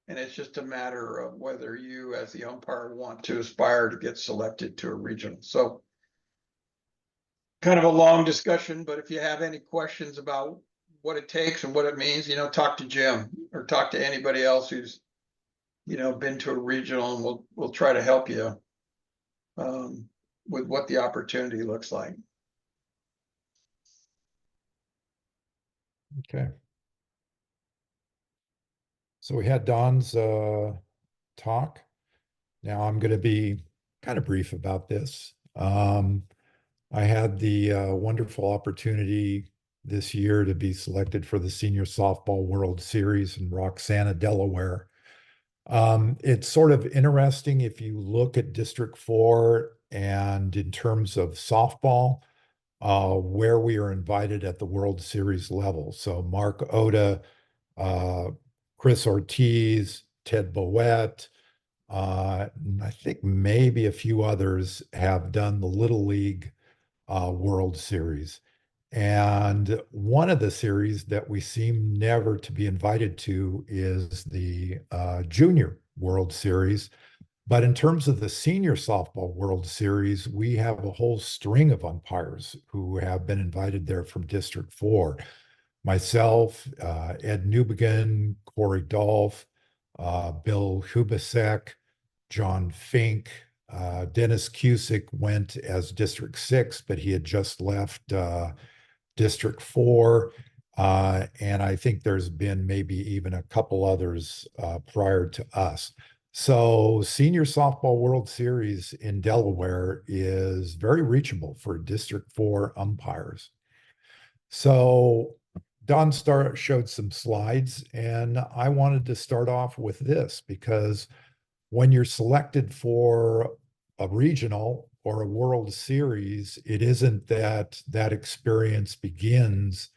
And it's just a matter of whether you, as the umpire, want to aspire to get selected to a regional. So kind of a long discussion, but if you have any questions about what it takes and what it means, talk to Jim or talk to anybody else who's, been to a regional, and we'll try to help you with what the opportunity looks like. Okay. So we had Don's talk. Now I'm going to be kind of brief about this. I had the wonderful opportunity this year to be selected for the Senior Softball World Series in Roxana, Delaware. It's sort of interesting if you look at District 4 and in terms of softball, where we are invited at the World Series level. So Mark Oda, Chris Ortiz, Ted Boett, I think maybe a few others have done the Little League World Series. And one of the series that we seem never to be invited to is the Junior World Series. But in terms of the Senior Softball World Series, we have a whole string of umpires who have been invited there from District 4. Myself, Ed Newbegin, Corey Dolph, Bill Hubasek, John Fink, Dennis Cusick went as District 6, but he had just left District 4. And I think there's been maybe even a couple others prior to us. So Senior Softball World Series in Delaware is very reachable for District 4 umpires. So Don showed some slides, and I wanted to start off with this because when you're selected for a regional or a World Series, it isn't that that experience begins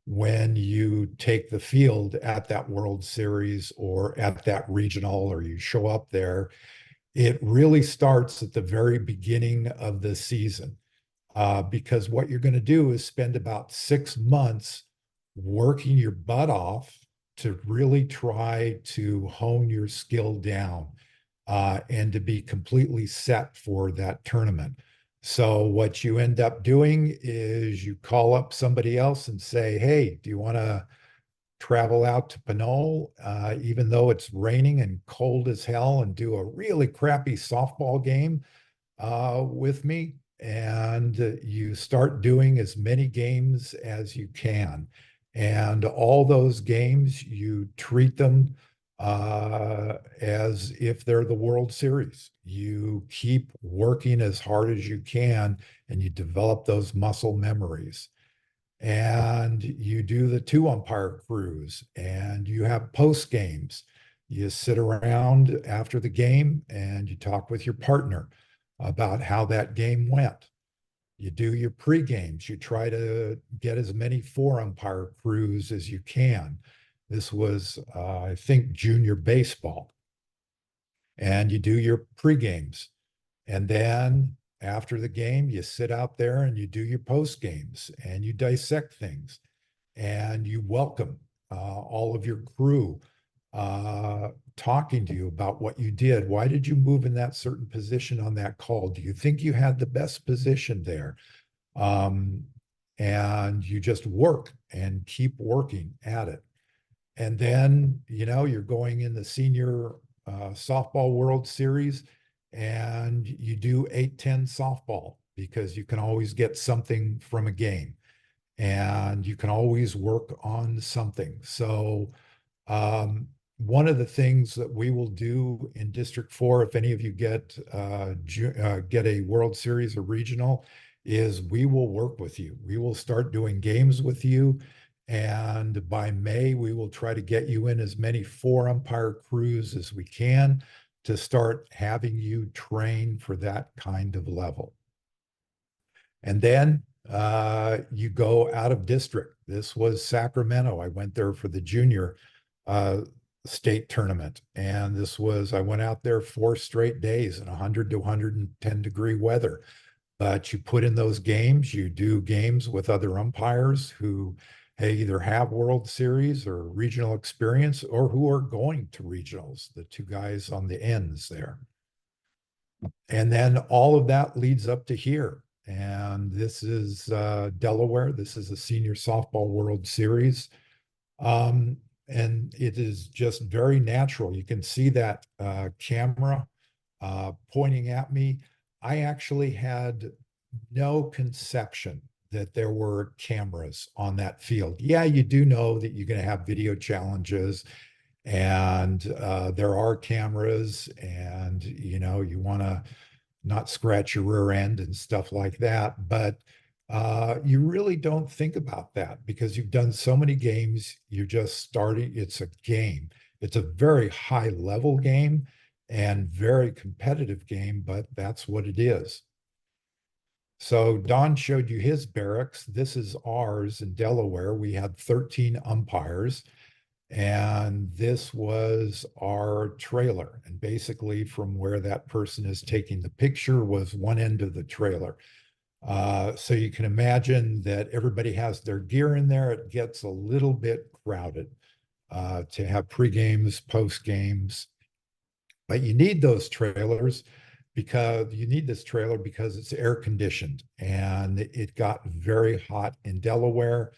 when you take the field at that World Series or at that regional, or you show up there. It really starts at the very beginning of the season, because what you're going to do is spend about 6 months working your butt off to really try to hone your skill down and to be completely set for that tournament. So what you end up doing is you call up somebody else and say, hey, do you want to travel out to Pinole, even though it's raining and cold as hell, and do a really crappy softball game with me? And you start doing as many games as you can. And all those games, you treat them as if they're the World Series. You keep working as hard as you can, and you develop those muscle memories. And you do the 2 umpire cruise, and you have post games. You sit around after the game and you talk with your partner about how that game went. You do your pre-games. You try to get as many 4 umpire crews as you can. This was, I think, junior baseball. And you do your pre-games. And then after the game, you sit out there and you do your post games and you dissect things and you welcome all of your crew talking to you about what you did. Why did you move in that certain position on that call? Do you think you had the best position there? Um, and you just work and keep working at it. And then, you're going in the senior softball World Series and you do 8-10 softball because you can always get something from a game and you can always work on something. So, one of the things that we will do in District 4, if any of you get a World Series or regional, is we will work with you. We will start doing games with you. And by May, we will try to get you in as many 4-umpire crews as we can to start having you train for that kind of level. And then you go out of district. This was Sacramento. I went there for the junior uh, state tournament. And I went out there 4 straight days in 100 to 110-degree weather. But you put in those games, you do games with other umpires who either have World Series or regional experience or who are going to regionals, the 2 guys on the ends there. And then all of that leads up to here. And this is Delaware. This is a senior softball World Series. And it is just very natural. You can see that camera pointing at me. I actually had no conception that there were cameras on that field. Yeah, you do know that you're going to have video challenges and there are cameras and, you want to not scratch your rear end and stuff like that. But you really don't think about that because you've done so many games. You're just starting. It's a game. It's a very high level game and very competitive game, but that's what it is. So Don showed you his barracks. This is ours in Delaware. We had 13 umpires. And this was our trailer. And basically from where that person is taking the picture was one end of the trailer. So you can imagine that everybody has their gear in there. It gets a little bit crowded to have pre-games, post-games. But you need those trailers because it's air conditioned. And it got very hot in Delaware.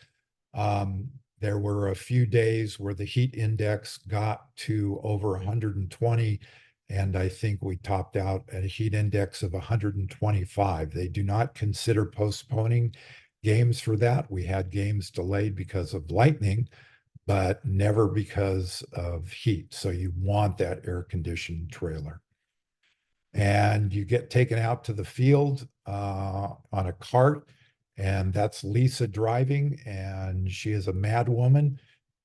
There were a few days where the heat index got to over 120, and I think we topped out at a heat index of 125. They do not consider postponing games for that. We had games delayed because of lightning, but never because of heat. So you want that air-conditioned trailer. And you get taken out to the field on a cart. And that's Lisa driving, and she is a mad woman.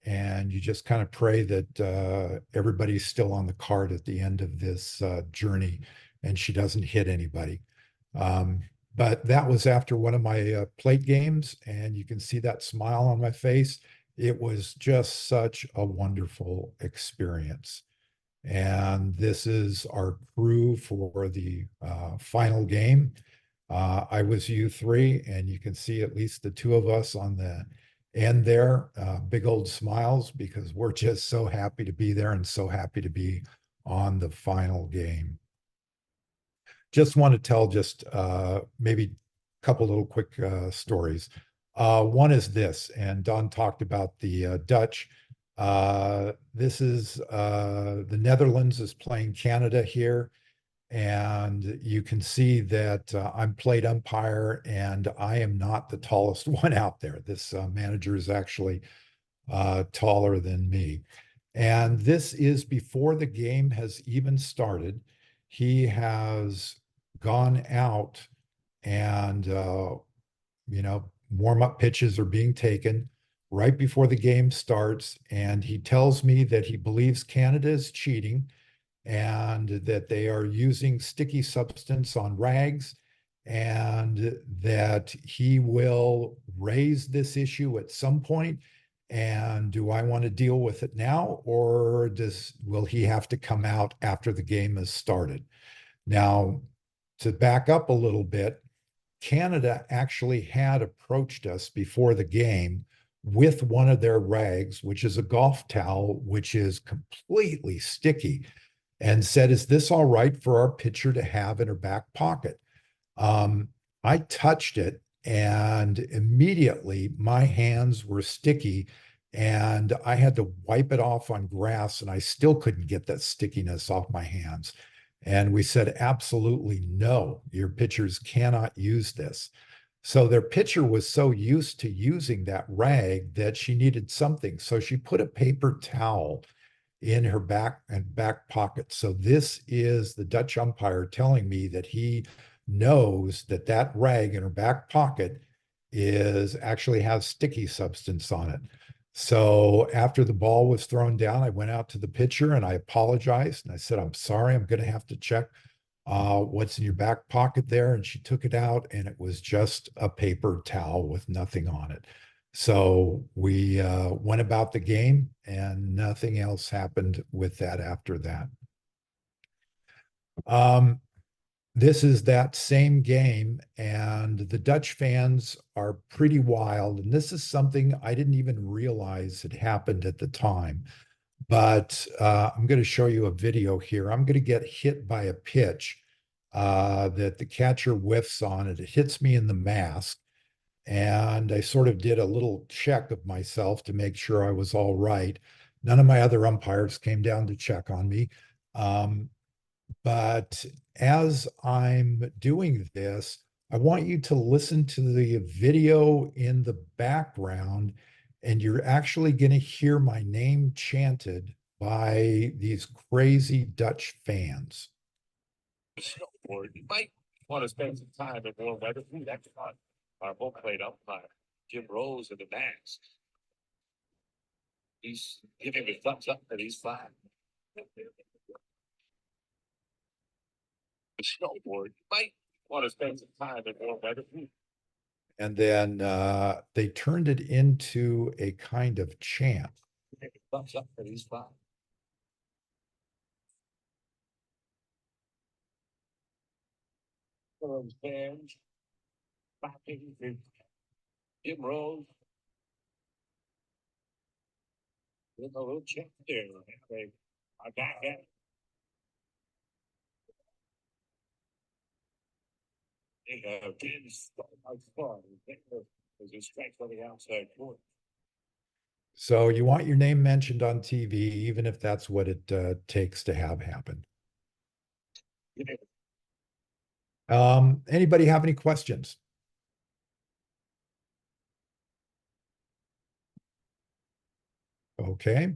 And you just kind of pray that everybody's still on the cart at the end of this journey and she doesn't hit anybody. But that was after one of my plate games, and you can see that smile on my face. It was just such a wonderful experience. And this is our crew for the final game. I was U3, and you can see at least the 2 of us on the end there, big old smiles because we're just so happy to be there and so happy to be on the final game. Just want to tell maybe a couple little quick stories. One is this, and Don talked about the Dutch. This is the Netherlands is playing Canada here. And you can see that I'm plate umpire and I am not the tallest one out there. This manager is actually taller than me. And this is before the game has even started. He has gone out and, warm-up pitches are being taken right before the game starts. And he tells me that he believes Canada is cheating and that they are using sticky substance on rags, and that he will raise this issue at some point. And do I want to deal with it now, or will he have to come out after the game has started? Now, to back up a little bit, Canada actually had approached us before the game with one of their rags, which is a golf towel, which is completely sticky, and said, is this all right for our pitcher to have in her back pocket? I touched it and immediately my hands were sticky and I had to wipe it off on grass, and I still couldn't get that stickiness off my hands. And we said, absolutely no, your pitchers cannot use this. So their pitcher was so used to using that rag that she needed something. So she put a paper towel in her back pocket. So this is the Dutch umpire telling me that he knows that that rag in her back pocket is actually has sticky substance on it. So after the ball was thrown down, I went out to the pitcher and I apologized and I said, I'm sorry, I'm going to have to check what's in your back pocket there. And she took it out and it was just a paper towel with nothing on it. So we went about the game and nothing else happened with that after that. This is that same game, and the Dutch fans are pretty wild. And this is something I didn't even realize had happened at the time. But I'm going to show you a video here. I'm going to get hit by a pitch that the catcher whiffs on it. It hits me in the mask. And I sort of did a little check of myself to make sure I was all right. None of my other umpires came down to check on me. But as I'm doing this, I want you to listen to the video in the background, and you're actually going to hear my name chanted by these crazy Dutch fans. Snowboard, you might want to spend some time in warm weather. Ooh, that's fun. Our home plate umpire, Jim Rose in the mask. He's giving a thumbs up that he's fine. The snowboard, you might want to spend some time in warm weather. Ooh. And then they turned it into a kind of chant. Giving a thumbs up that he's fine. Those fans, clapping for Jim Rose. With a little check there. I got that. They have been so much fun. There's a strike on the outside court. So you want your name mentioned on TV, even if that's what it takes to have happen. Anybody have any questions? Okay.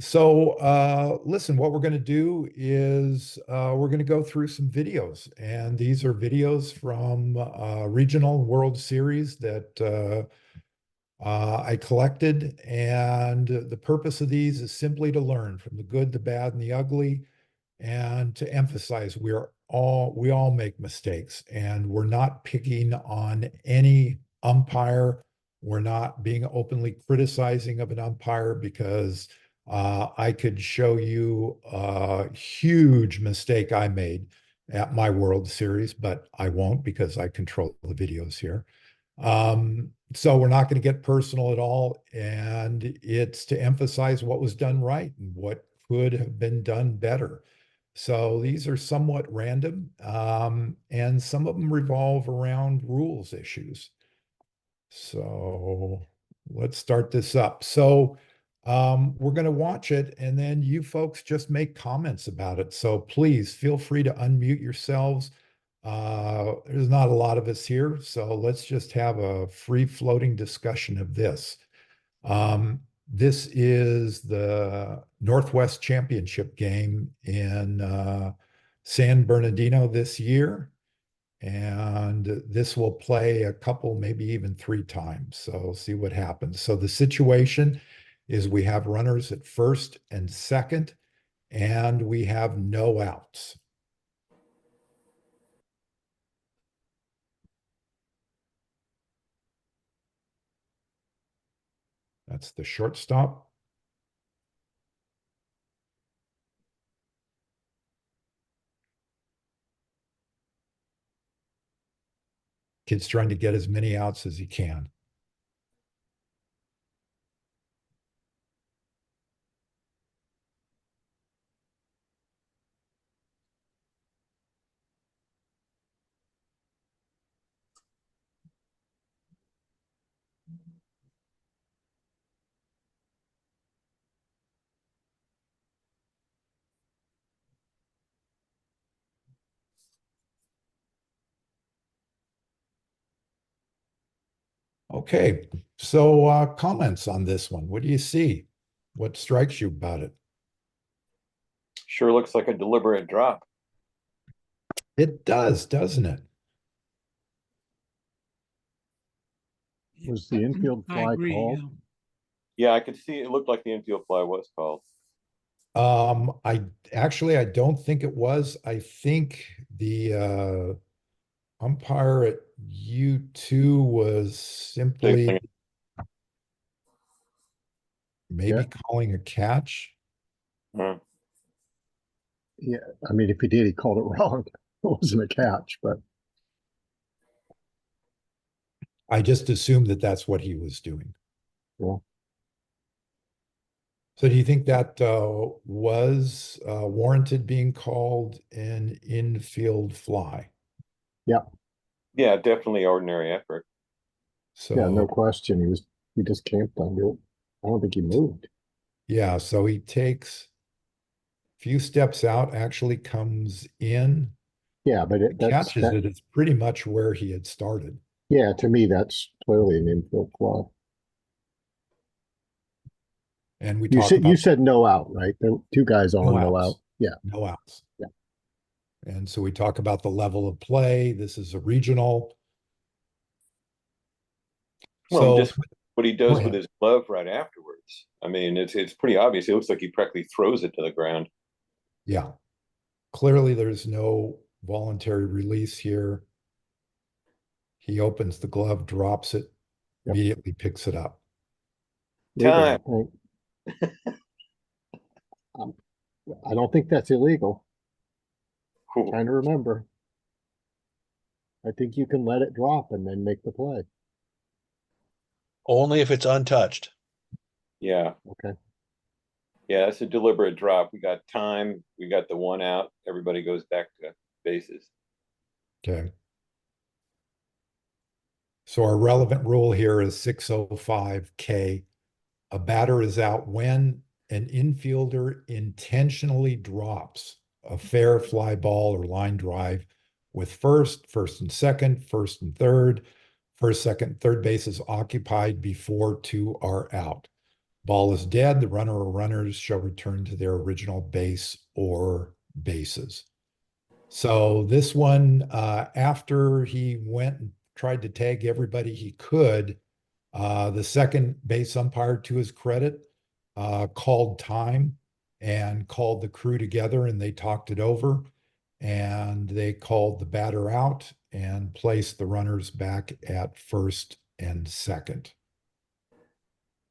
So listen, what we're going to do is we're going to go through some videos. And these are videos from regional World Series that I collected. And the purpose of these is simply to learn from the good, the bad, and the ugly, and to emphasize we all make mistakes, and we're not picking on any umpire. We're not being openly criticizing of an umpire, because I could show you a huge mistake I made at my World Series, but I won't because I control the videos here. So we're not going to get personal at all, and it's to emphasize what was done right and what could have been done better. So these are somewhat random, and some of them revolve around rules issues. So let's start this up. So we're going to watch it, and then you folks just make comments about it. So please feel free to unmute yourselves. There's not a lot of us here, so let's just have a free floating discussion of this. This is the Northwest Championship game in San Bernardino this year. And this will play a couple, maybe even 3 times. So see what happens. So the situation is we have runners at first and second, and we have no outs. That's the shortstop. Kid's trying to get as many outs as he can. Okay, so comments on this one. What do you see? What strikes you about it? Sure looks like a deliberate drop. It does, doesn't it? Was the infield I fly agree, called? yeah. Yeah, I could see it looked like the infield fly was called. I don't think it was. I think the umpire at U2 was Same simply thing. maybe Yeah. calling a catch. Uh, Yeah, I mean, if he did, he called it wrong. It wasn't a catch, but I just assumed that that's what he was doing. well, So do you think that was warranted being called an infield fly? yeah, definitely ordinary effort. yeah, no So question. He just camped under it. I don't think he moved. yeah, so he takes a few steps out, actually comes in, Yeah, but catches it. It's pretty much where he had started. yeah, to me, that's clearly an infield fly. And we You talk said you about said no out, right? There were two guys on, no outs. out. Yeah, No outs. Yeah. And so we talk about the level of play. This is a regional. Well, So just what he go does with ahead. his glove right afterwards. I mean, it's pretty obvious. It looks like he practically throws it to the ground. Yeah, clearly there's no voluntary release here. He opens the glove, drops it, Yep. immediately picks it up. legal, I Time. think. I don't think that's illegal. Cool. Trying to remember. I think you can let it drop and then make the play. Only if it's untouched. Yeah, Okay. yeah, it's a deliberate drop. We got time. We got the one out. Everybody goes back to bases. Okay. So our relevant rule here is 605K. A batter is out when an infielder intentionally drops a fair fly ball or line drive with first and second, first and third, first, second, third bases occupied before two are out. Ball is dead. The runner or runners shall return to their original base or bases. So this one, after he went and tried to tag everybody he could, the second base umpire, to his credit, called time and called the crew together, and they talked it over, and they called the batter out and placed the runners back at first and second.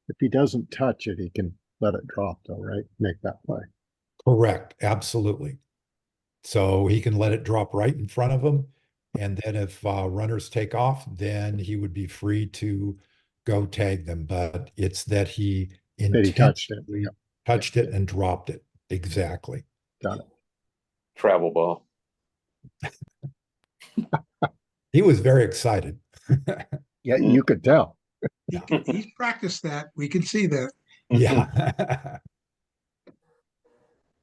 If he doesn't touch it, he can let it drop though, right? Make that play. Correct, absolutely. So he can let it drop right in front of him. And then if runners take off, then he would be free to go tag them. But it's that he That he touched it. intentionally Yep. touched it and dropped it. Exactly. Got it. Travel ball. He was very excited. Yeah, you could tell. He's practiced that. We can see that. Yeah.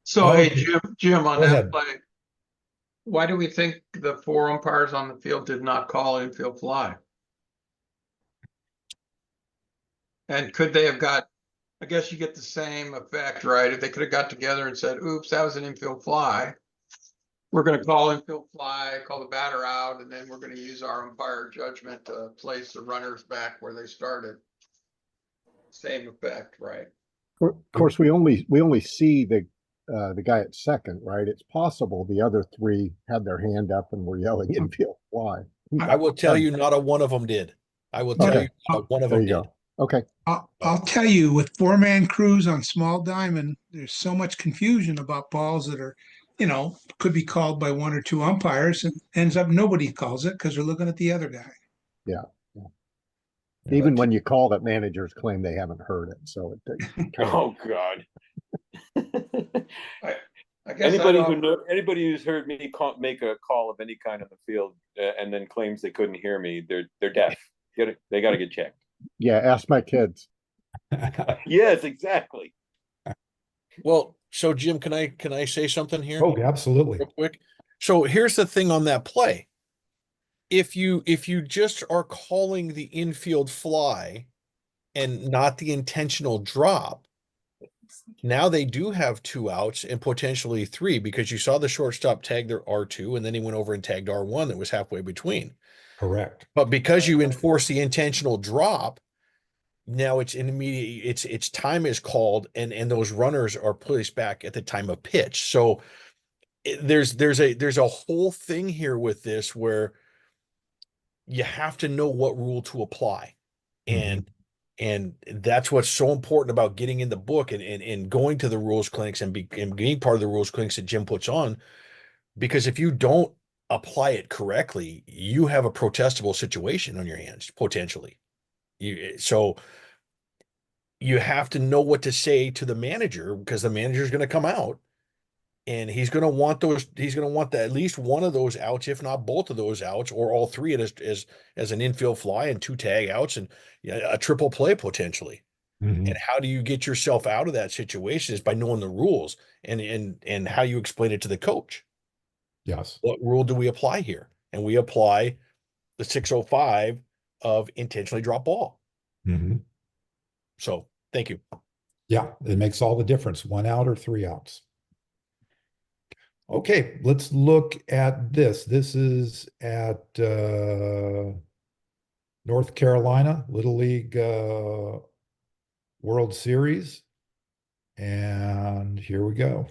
So, hey, Okay. Jim, on Go that ahead. play, why do we think the four umpires on the field did not call infield fly? And could they have got, I guess you get the same effect, right? If they could have got together and said, oops, that was an infield fly. We're going to call infield fly, call the batter out, and then we're going to use our umpire judgment to place the runners back where they started. Same effect, right? Of course, we only see the guy at second, right? It's possible the other three had their hand up and were yelling infield fly. I will tell you, not a one of them did. I will tell Okay. you, not a one of There them you did. go. Okay. I'll tell you, with four-man crews on small diamond, there's so much confusion about balls that are, could be called by one or two umpires, and ends up nobody calls it because they're looking at the other guy. Yeah. But Even when you call it, managers claim they haven't heard it. So it kind of, Oh God. I guess Anybody who's heard me make a call of any kind on the field and then claims they couldn't hear me, they're deaf. They got to get checked. Yeah, ask my kids. Yes, exactly. Well, so Jim, can I say something here Oh, absolutely. real quick? So here's the thing on that play. If you just are calling the infield fly and not the intentional drop, now they do have 2 outs and potentially 3 because you saw the shortstop tag their R2 and then he went over and tagged R1 that was halfway between. Correct. But because you enforce the intentional drop, now it's an immediate it's time is called and those runners are placed back at the time of pitch. So there's a whole thing here with this where you have to know what rule to apply. And that's what's so important about getting in the book and going to the rules clinics and being part of the rules clinics that Jim puts on, because if you don't apply it correctly, you have a protestable situation on your hands potentially. So you have to know what to say to the manager because the manager is going to come out and he's going to want at least one of those outs, if not both of those outs, or all three as an infield fly and 2 tag outs and a triple play potentially. Mhm. And how do you get yourself out of that situation is by knowing the rules and how you explain it to the coach. Yes. What rule do we apply here? And we apply the 605 of intentionally drop ball. Mhm. So thank you. Yeah, it makes all the difference, 1 out or 3 outs. Okay, let's look at this. This is at North Carolina Little League World Series. And here we go.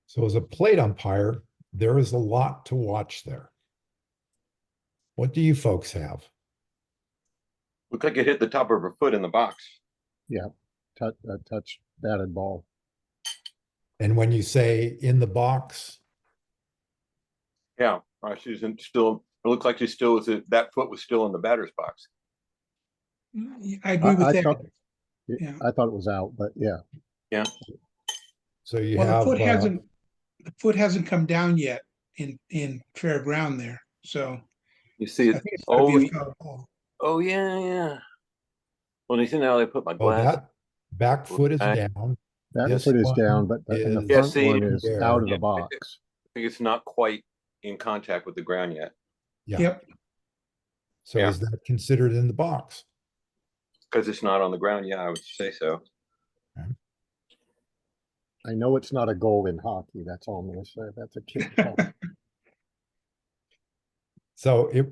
So as a plate umpire, there is a lot to watch there. What do you folks have? Looked like it hit the top of her foot in the box. Touch batted ball. And when you say in the box, Yeah, she's still. It looks like she still was. That foot was still in the batter's box. I agree with I that. thought, Yeah. I thought it was out, but yeah. Yeah. so you Well, have the foot hasn't come down yet in fair ground there. So You see I it. think it's going to Oh, be a foul ball. oh yeah, yeah. Well, you see now they put my oh, glass. that back foot is back. down. That This foot is one down, but and the is front see, one is there. out of Yeah, the box. I think it's not quite in contact with the ground yet Yeah. Yep. So Yeah. is that considered in the box? because it's not on the ground. Yeah, I would say so. I know it's not a goal in hockey. That's all I'm going to say. That's a kid ball. So it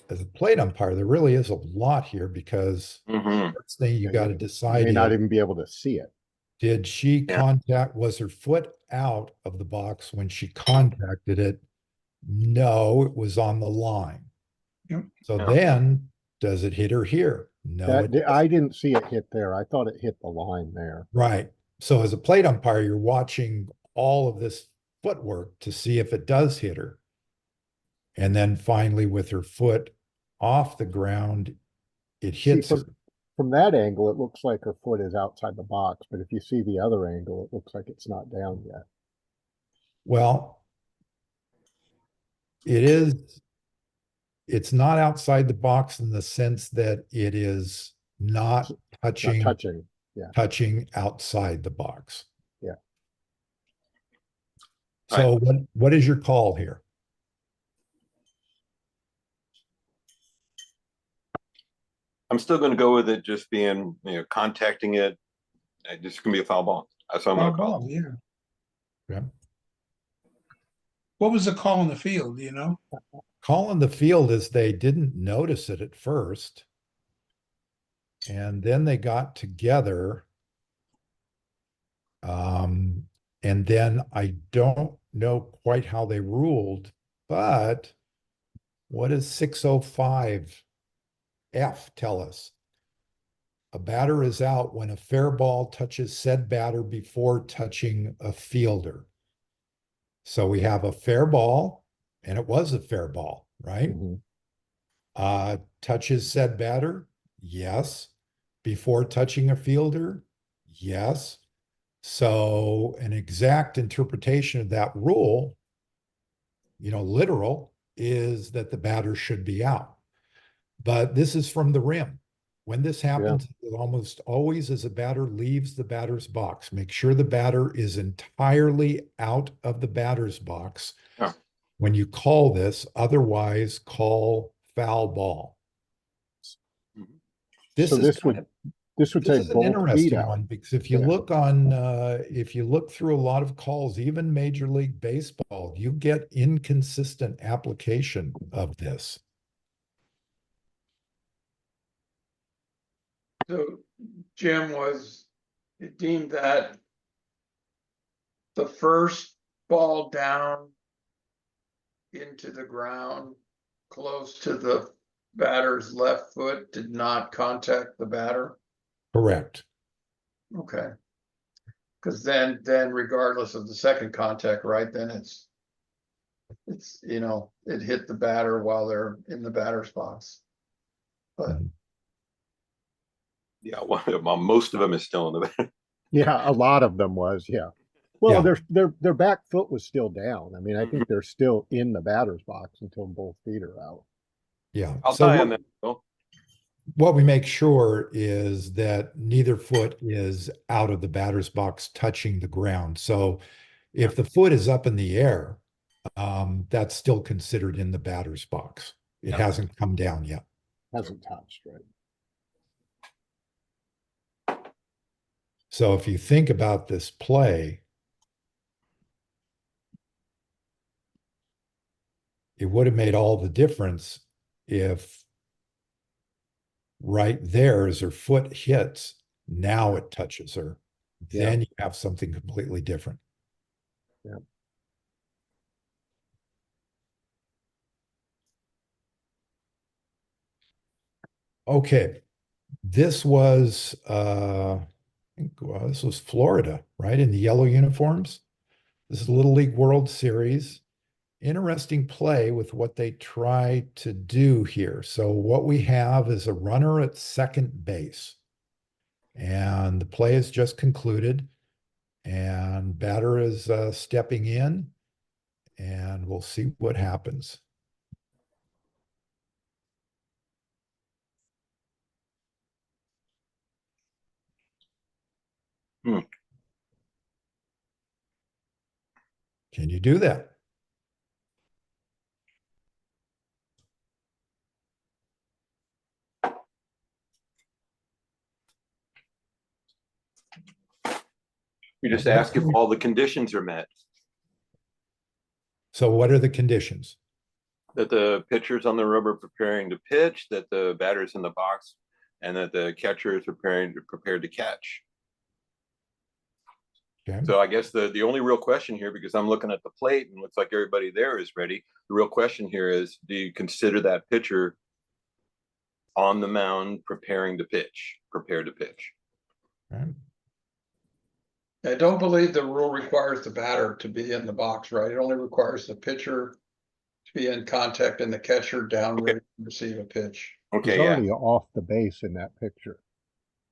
as a plate umpire, there really is a lot here because Mm-hmm. first thing you Yeah, got to you decide may not is, even be able to see it. did she was her foot out of the box when she contacted it? No, it was on the line. Yep. So Yeah. then, does it hit her here? No, it doesn't. I didn't see it hit there. I thought it hit the line there. Right. So as a plate umpire, you're watching all of this footwork to see if it does hit her. And then finally, with her foot off the ground, it hits her. From that angle, it looks like her foot is outside the box, but if you see the other angle, it looks like it's not down yet. Well, it's not outside the box in the sense that it is not Not touching, touching. touching outside the box. Yeah. So what is your call here? I'm still going to go with it just being, contacting it. Just going to be a foul ball. That's what I'm going to call it. Yeah. Yeah. What was the call in the field, do you know? Call in the field is they didn't notice it at first. And then they got together. And then I don't know quite how they ruled, but what does 605 F tell us? A batter is out when a fair ball touches said batter before touching a fielder. So we have a fair ball, and it was a fair ball, right? Mhm. Touches said batter? Yes. Before touching a fielder? Yes. So an exact interpretation of that rule, literal, is that the batter should be out. But this is from the rim. When this happens, it almost always as a batter leaves the batter's box. Make sure the batter is entirely out of the batter's box Yeah. when you call this, otherwise call foul ball. This So is this kind would this take is an both feet interesting out. one because if you Yeah. look on if you look through a lot of calls, even Major League Baseball, you get inconsistent application of this. So Jim was deemed that the first ball down into the ground close to the batter's left foot did not contact the batter. Correct. Okay. Because then regardless of the second contact, right, then it's, it hit the batter while they're in the batter's box. But Yeah, well, most of them is still in the. Yeah, a lot of them was, yeah. Well, Yeah. their back foot was still down. I mean, I think they're still in the batter's box until both feet are out. Yeah. I'll So die on that. Bill. what we make sure is that neither foot is out of the batter's box touching the ground. So if the foot is up in the air, that's still considered in the batter's box. It hasn't come down yet. Hasn't touched, right? So if you think about this play, it would have made all the difference if right there as her foot hits, now it touches her. Yeah. Then you have something completely different. Yeah. Okay. This was this was Florida, right? In the yellow uniforms. This is Little League World Series. Interesting play with what they try to do here. So what we have is a runner at second base. And the play is just concluded. And batter is stepping in. And we'll see what happens. Can you do that? You just ask if all the conditions are met. So what are the conditions? That the pitcher's on the rubber preparing to pitch, that the batter's in the box, and that the catcher is prepared to catch. Okay. So I guess the only real question here, because I'm looking at the plate and looks like everybody there is ready, the real question here is, do you consider that pitcher on the mound prepared to pitch? Right. I don't believe the rule requires the batter to be in the box, right? It only requires the pitcher to be in contact and the catcher down ready to receive a pitch. Okay, He's yeah. already off the base in that picture.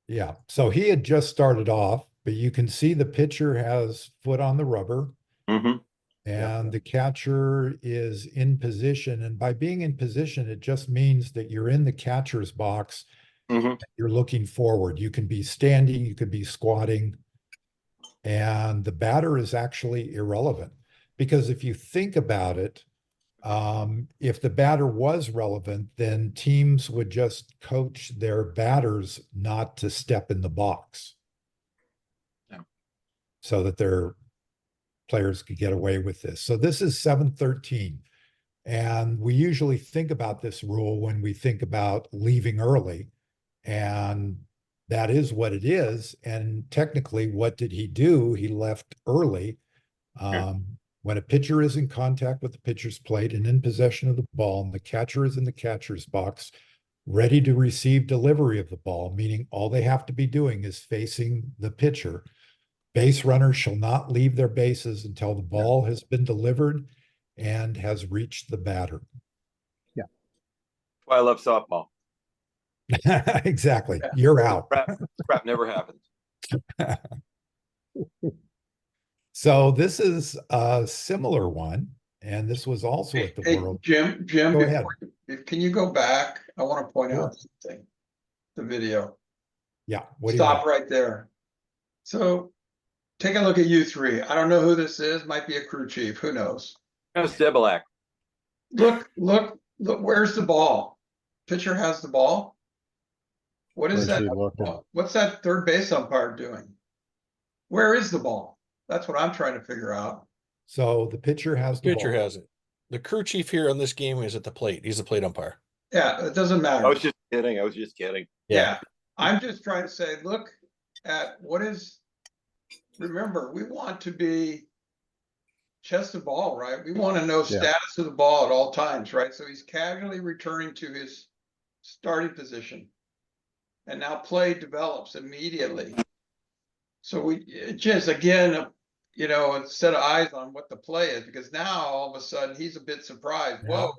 Yeah. So he had just started off, but you can see the pitcher has foot on the rubber. Mm-hmm. And the catcher is in position. And by being in position, it just means that you're in the catcher's box Mhm. You're looking forward. You can be standing, you could be squatting, and the batter is actually irrelevant. Because if you think about it, if the batter was relevant, then teams would just coach their batters not to step in the box. Yeah. So that their players could get away with this. So this is 713. And we usually think about this rule when we think about leaving early. And that is what it is. And technically, what did he do? He left early. When a pitcher is in contact with the pitcher's plate and in possession of the ball, and the catcher is in the catcher's box, ready to receive delivery of the ball, meaning all they have to be doing is facing the pitcher. Base runners shall not leave their bases until the ball has been delivered and has reached the batter. Yeah. That's why I love softball. Exactly. You're out. Crap never happens. So this is a similar one, and this was also at the Hey, World. Jim, Go ahead. can you go back? I want to point Sure. out something. The video. Yeah. What do you Stop mean? right there. So take a look at you three. I don't know who this is. Might be a crew chief. Who knows? That's Debilak. Look, where's the ball? Pitcher has the ball. What is Where's that? he looking? What's that third base umpire doing? Where is the ball? That's what I'm trying to figure out. So the pitcher has the Pitcher ball. has it. The crew chief here on this game is at the plate. He's the plate umpire. Yeah, it doesn't matter. I was just kidding. I was just kidding. Yeah, I'm just trying to say, look at what is, remember, we want to be chest of ball, right? We want to know Yeah. status of the ball at all times, right? So he's casually returning to his starting position. And now play develops immediately. So we just, again, you know, a set of eyes on what the play is, because now all of a sudden he's a bit surprised. Yeah. Whoa.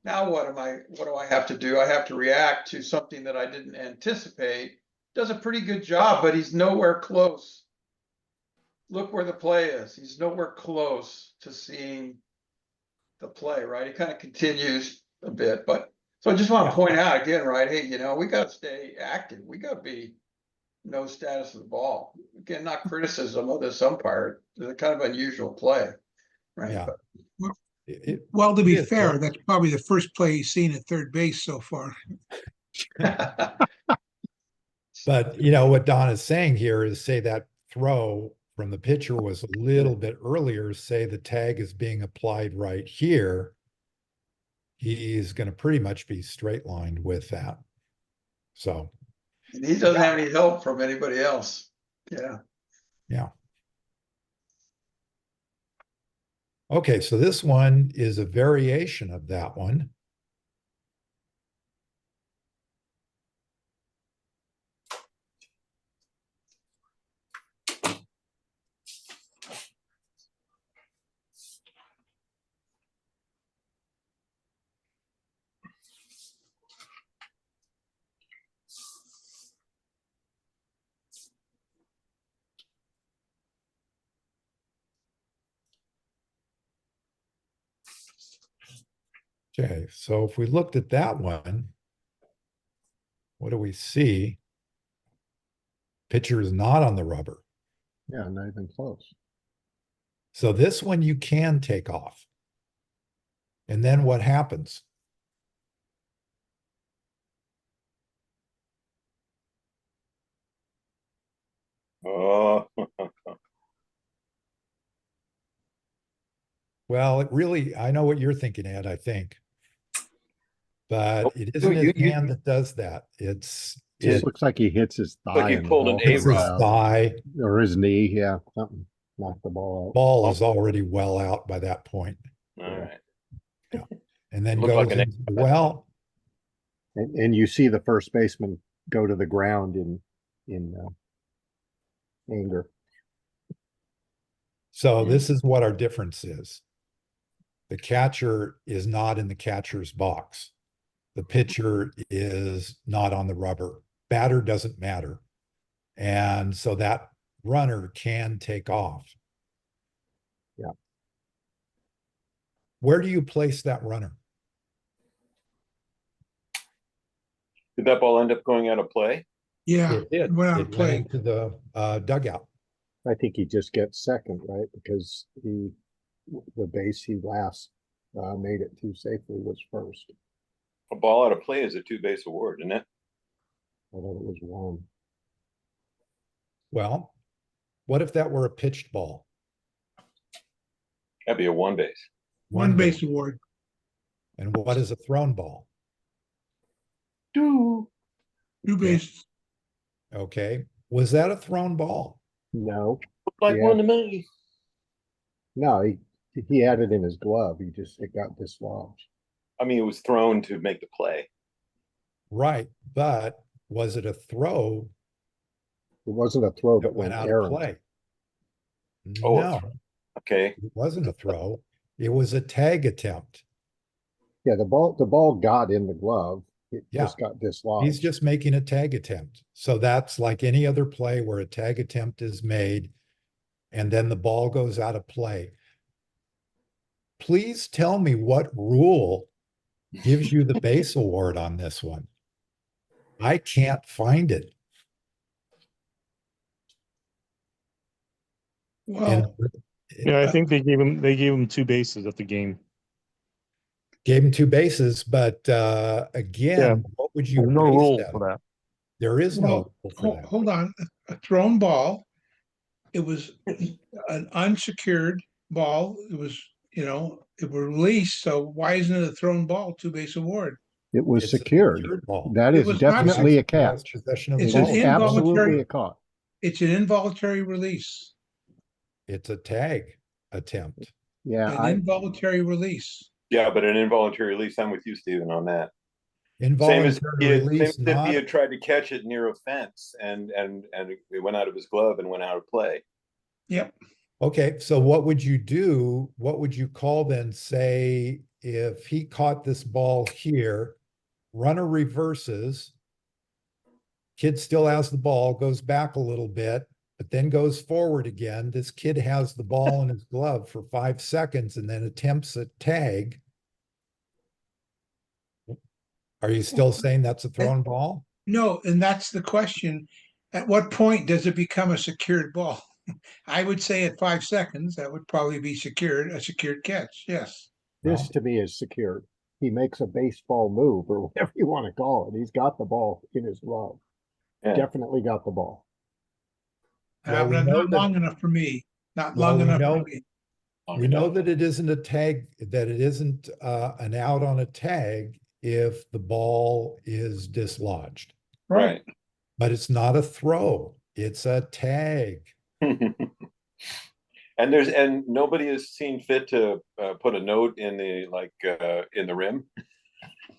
Now what do I have to do? I have to react to something that I didn't anticipate. Does a pretty good job, but he's nowhere close. Look where the play is. He's nowhere close to seeing the play, right? He kind of continues a bit, but so I just want to point out again, right? Hey, you know, we got to stay active. We got to be no status of the ball. Again, not criticism of this umpire. It's a kind of unusual play, right? Yeah. But Well, to be It is, fair, yeah. that's probably the first play he's seen at third base so far. But you know what Don is saying here is, say that throw from the pitcher was a little bit earlier, say the tag is being applied right here, he's going to pretty much be straight lined with that. So And he doesn't have any help from anybody else. Yeah. yeah. Okay, so this one is a variation of that one. Okay, so if we looked at that one, what do we see? Pitcher is not on the rubber. Yeah, not even close. So this one you can take off. And then what happens? Oh, Well, it really, I know what you're thinking, Ed, I think. But Oh, it isn't you- his hand that does that. It's Just looks like he hits his thigh. Like he and the pulled an ball it's comes his A-Rod. out. thigh. Or his knee, yeah, something knocked the ball out. Ball is already well out by that point. all right. And then Looked goes like an into the well. And you see the first baseman go to the ground in anger. So this is what our difference is. The catcher is not in the catcher's box. The pitcher is not on the rubber. Batter doesn't matter. And so that runner can take off. Yeah. Where do you place that runner? Did that ball end up going out of play? Yeah, It did. went out It of went play. into the dugout. I think he just gets second, right? Because the base he last made it to safely was first. A ball out of play is a two-base award, isn't it? I thought it was one. Well, what if that were a pitched ball? That'd be a one base. One base award. And what is a thrown ball? Two bases. Okay. Was that a thrown ball? No, Like Yeah. one to me. no, he had it in his glove. It got dislodged. I mean, it was thrown to make the play. Right. But was it a throw It wasn't a throw that that went went out of errant. play? Oh, No, Okay. it wasn't a throw. It was a tag attempt. Yeah, the ball got in the glove. It Yeah. just got dislodged. He's just making a tag attempt. So that's like any other play where a tag attempt is made and then the ball goes out of play. Please tell me what rule gives you the base award on this one. I can't find it. Well, Yeah, I think they gave him two bases at the game. Gave him two bases, but again, what would you There's no base rule that for on? that. There is no well, rule for that. hold on. A thrown ball. It was an unsecured ball. It was, it was released. So why isn't it a thrown ball, two base award? It was It's a secured. secured ball. That It is was not definitely a He has catch. possession of It's the an It ball. is involuntary- absolutely a catch. It's an involuntary release. It's a tag attempt. Yeah, An involuntary release. Yeah, but an involuntary release, I'm with you, Stephen, on that. Same as Involuntary release, if he not had tried to catch it near a fence and it went out of his glove and went out of play. Yep. okay. So what would you do? What would you call then? Say if he caught this ball here, runner reverses, kid still has the ball, goes back a little bit, but then goes forward again. This kid has the ball in his glove for 5 seconds and then attempts a tag. Are you still saying that's a thrown ball? No, and that's the question. At what point does it become a secured ball? I would say at 5 seconds, that would probably be secured, a secured catch. Yes. this Well, to me is secured. He makes a baseball move or whatever you want to call it. He's got the ball in his glove. Yeah. Definitely got the ball. Well, we But know not that- long enough for me. Not Well, long we enough know- for me. we know that it isn't a tag, that it isn't an out on a tag if the ball is dislodged, Right. but it's not a throw. It's a tag. And nobody has seen fit to put a note in the rim.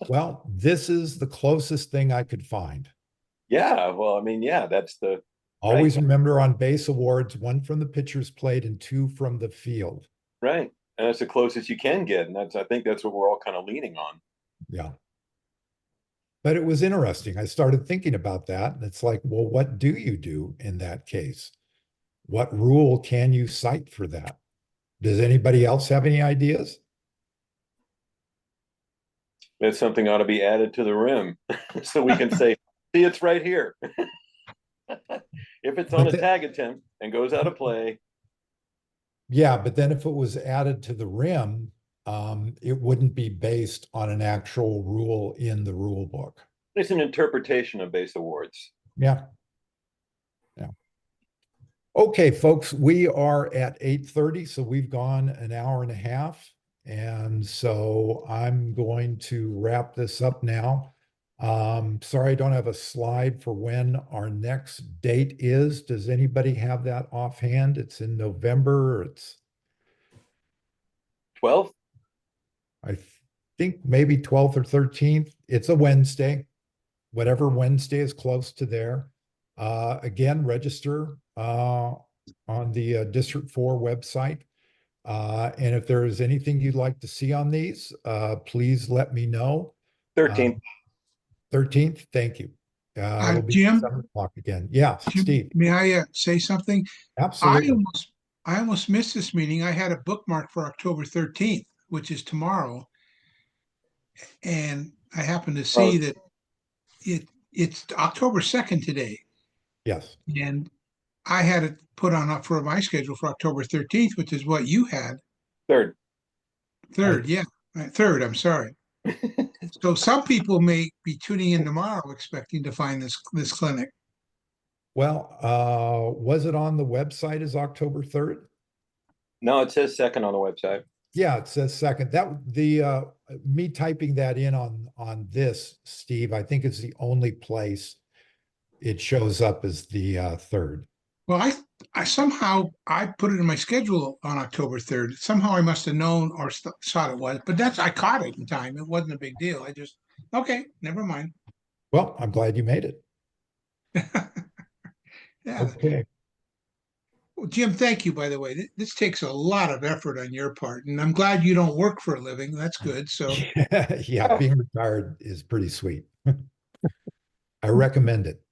Well, this is the closest thing I could find. Yeah, well, I mean, yeah, that's the Always remember on base awards, 1 from the pitcher's plate and 2 from the field. right, and that's the closest you can get, and I think that's what we're all kind of leaning on. Yeah. But it was interesting. I started thinking about that. And it's like, well, what do you do in that case? What rule can you cite for that? Does anybody else have any ideas? That's something ought to be added to the rim, so we can say, "See, it's right here." If it's on a tag attempt and goes out of play, Yeah, but then if it was added to the rim, it wouldn't be based on an actual rule in the rule book. it's an interpretation of base awards. Yeah. Yeah. Okay, folks, we are at 8:30, so we've gone an hour and a half. And so I'm going to wrap this up now. Sorry, I don't have a slide for when our next date is. Does anybody have that offhand? It's in November. It's 12th? I think maybe 12th or 13th. It's a Wednesday, whatever Wednesday is close to there. Again, register on the District 4 website. And if there is anything you'd like to see on these, please let me know. 13th. 13th, thank you. It'll be Jim? 7 o'clock again. Yeah, Steve, May I say something? absolutely. I almost missed this meeting. I had a bookmark for October 13th, which is tomorrow. And I happened to see that it's October 2nd today. Yes. And I had it put on for my schedule for October 13th, which is what you had. Third. Third, yeah. Third, I'm sorry. So some people may be tuning in tomorrow expecting to find this clinic. Well, was it on the website as October 3rd? No, it says second on the website. Yeah, it says second. That the me typing that in on this, Steve, I think it's the only place it shows up as the 3rd. Well, I somehow I put it in my schedule on October 3rd. Somehow I must have known or thought it was, but I caught it in time. It wasn't a big deal. I just, okay, never mind. Well, I'm glad you made it. Yeah. Okay. Well, Jim, thank you, by the way. This takes a lot of effort on your part, and I'm glad you don't work for a living. That's good. So, Yeah, being retired is pretty sweet. I recommend it.